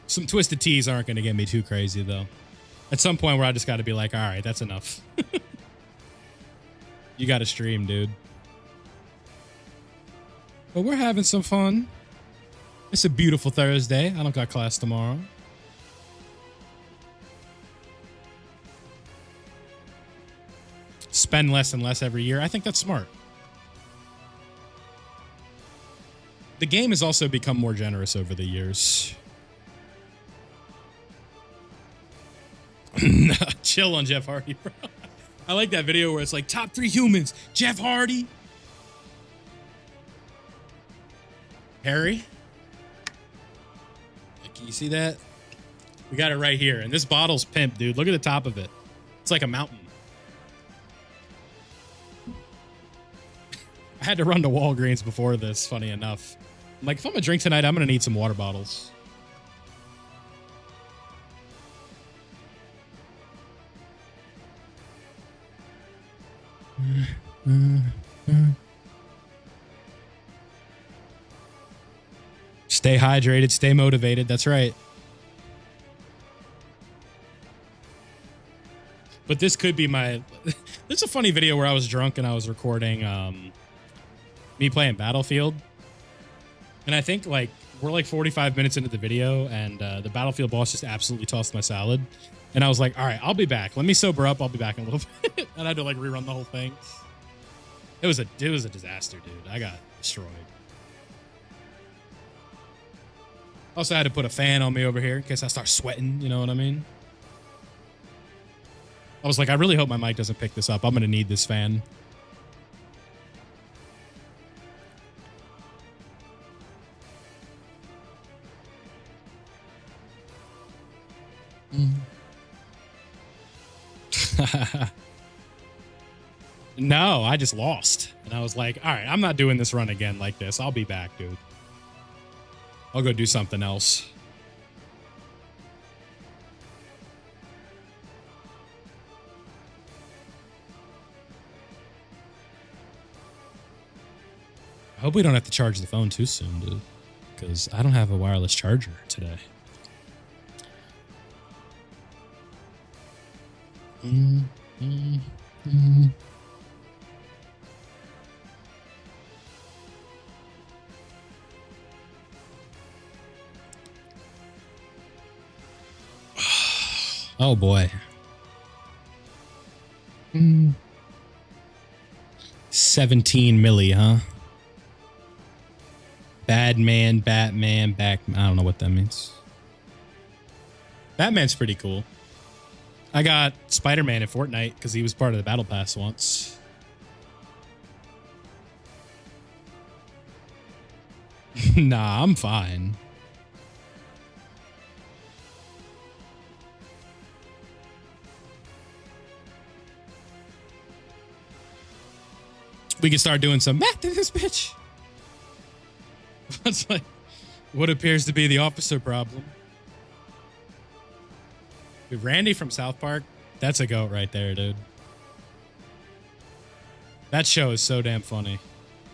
Some twisted teas aren't going to get me too crazy though. At some point where I just got to be like, all right, that's enough. You got to stream, dude. But we're having some fun. It's a beautiful Thursday. I don't got class tomorrow. Spend less and less every year. I think that's smart. The game has also become more generous over the years. Chill on Jeff Hardy, bro. I like that video where it's like top 3 humans. Jeff Hardy. Harry. Can you see that? We got it right here. And this bottle's pimp, dude. Look at the top of it. It's like a mountain. I had to run to Walgreens before this, funny enough. I'm like, if I'm gonna drink tonight, I'm gonna need some water bottles. Stay hydrated, stay motivated. That's right. But this could be my... There's a funny video where I was drunk and I was recording me playing Battlefield. And I think like we're like 45 minutes into the video and the Battlefield boss just absolutely tossed my salad. And I was like, all right, I'll be back. Let me sober up. I'll be back in a little bit. And I had to like rerun the whole thing. It was a disaster, dude. I got destroyed. Also, I had to put a fan on me over here in case I start sweating. You know what I mean? I was like, I really hope my mic doesn't pick this up. I'm going to need this fan. No, I just lost. And I was like, all right, I'm not doing this run again like this. I'll be back, dude. I'll go do something else. I hope we don't have to charge the phone too soon, dude. because I don't have a wireless charger today. Oh boy. 17 milli, huh? Bad man, Batman, back. I don't know what that means. Batman's pretty cool. I got Spider-Man in Fortnite because he was part of the Battle Pass once. Nah, I'm fine. We can start doing some math in this bitch. That's like what appears to be the officer problem. Dude, Randy from South Park, that's a goat right there, dude. That show is so damn funny.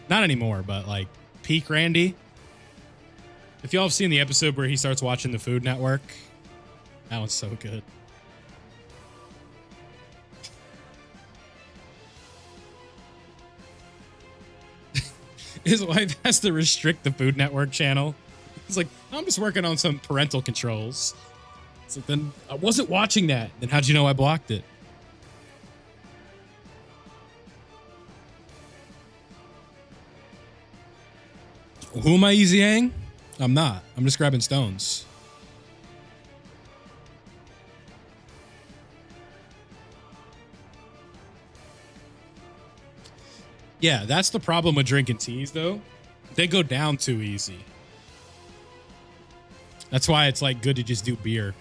Not anymore, but like peak Randy. If y'all have seen the episode where he starts watching the Food Network, that one's so good. His wife has to restrict the Food Network channel. He's like, I'm just working on some parental controls. So then I wasn't watching that. Then how'd you know I blocked it? Who am I easying? I'm not. I'm just grabbing stones. Yeah, that's the problem with drinking teas, though. They go down too easy. That's why it's like good to just do beer.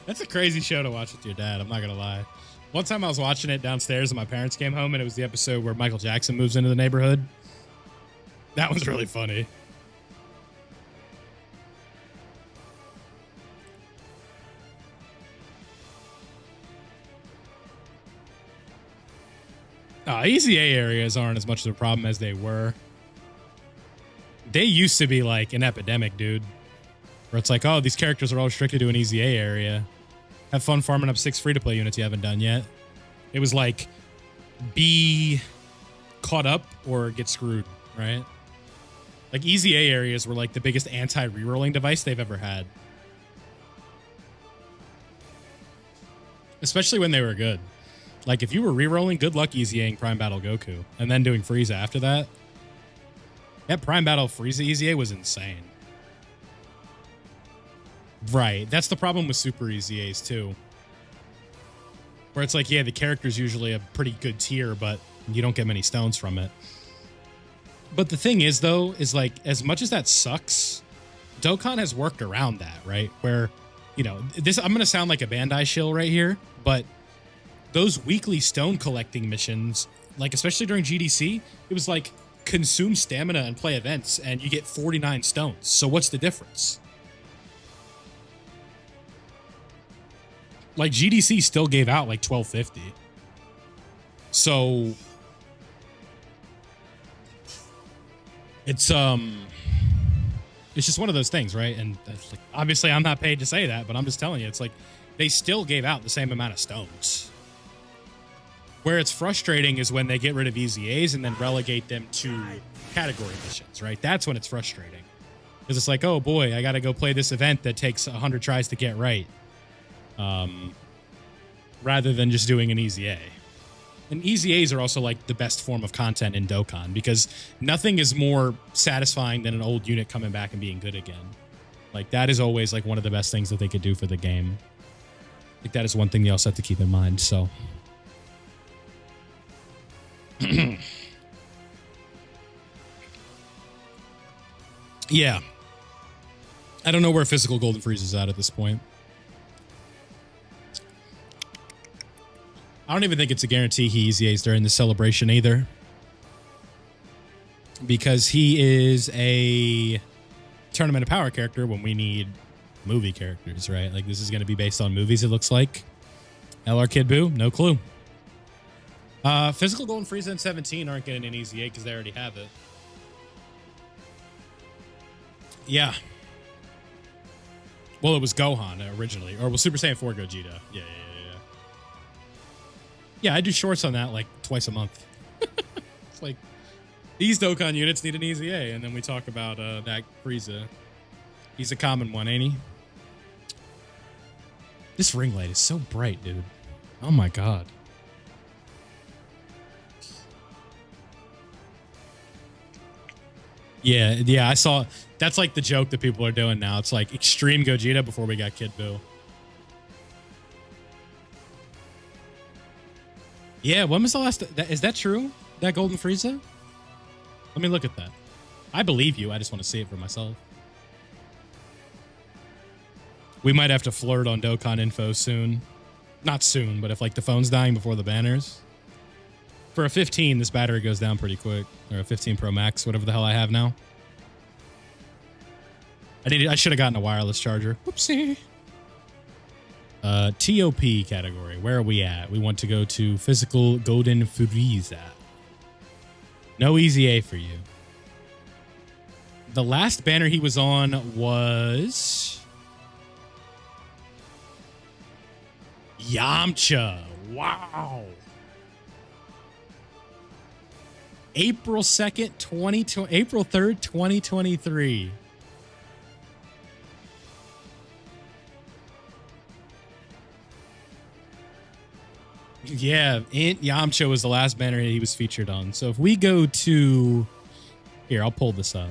That's a crazy show to watch with your dad. I'm not gonna lie. One time I was watching it downstairs and my parents came home and it was the episode where Michael Jackson moves into the neighborhood. That was really funny. Easy A areas aren't as much of a problem as they were. They used to be like an epidemic, dude. Where it's like, oh, these characters are all restricted to an easy A area. Have fun farming up 6 free-to-play units you haven't done yet. It was like, be caught up or get screwed, right? Like, easy A areas were like the biggest anti-rerolling device they've ever had. Especially when they were good. Like, if you were rerolling, good luck easy-aing Prime Battle Goku. And then doing Frieza after that. That Prime Battle Frieza easy-A was insane. Right. That's the problem with Super Easy A's, too. Where it's like, yeah, the character's usually a pretty good tier, but you don't get many stones from it. But the thing is, though, is like, as much as that sucks, Dokkan has worked around that, right? Where, you know, this, I'm going to sound like a Bandai shill right here, but those weekly stone collecting missions, like especially during GDC, it was like consume stamina and play events and you get 49 stones. So what's the difference? Like GDC still gave out like 1250. So it's just one of those things, right? And like, obviously I'm not paid to say that, but I'm just telling you, it's like they still gave out the same amount of stones. Where it's frustrating is when they get rid of easy A's and then relegate them to category missions, right? That's when it's frustrating. Because it's like, oh boy, I got to go play this event that takes 100 tries to get right. Rather than just doing an easy A. And easy A's are also like the best form of content in Dokkan because nothing is more satisfying than an old unit coming back and being good again. Like that is always like one of the best things that they could do for the game. Like that is one thing you also have to keep in mind, so... Yeah. I don't know where physical Golden Freeze is at this point. I don't even think it's a guarantee he easy A's during the celebration either. Because he is a Tournament of Power character when we need movie characters, right? Like this is going to be based on movies, it looks like. LR Kid Buu, no clue. Physical Golden Frieza and 17 aren't getting an easy A because they already have it. Yeah. Well, it was Gohan originally, or was Super Saiyan 4 Gogeta. Yeah. Yeah, I do shorts on that like twice a month. It's like, these Dokkan units need an easy A, and then we talk about that Frieza. He's a common one, ain't he? This ring light is so bright, dude. Oh my god. Yeah, I saw. That's like the joke that people are doing now. It's like extreme Gogeta before we got Kid Buu. Yeah, when was the last? Is that true? That Golden Frieza? Let me look at that. I believe you. I just want to see it for myself. We might have to flirt on Dokkan info soon. Not soon, but if like the phone's dying before the banners. For a 15, this battery goes down pretty quick. Or a 15 Pro Max, whatever the hell I have now. I should have gotten a wireless charger. Whoopsie. TOP category. Where are we at? We want to go to physical Golden Frieza. No easy A for you. The last banner he was on was Yamcha. Wow. April 2nd, April 3rd, 2023. Yeah, Yamcha was the last banner he was featured on. So if we go to... Here, I'll pull this up.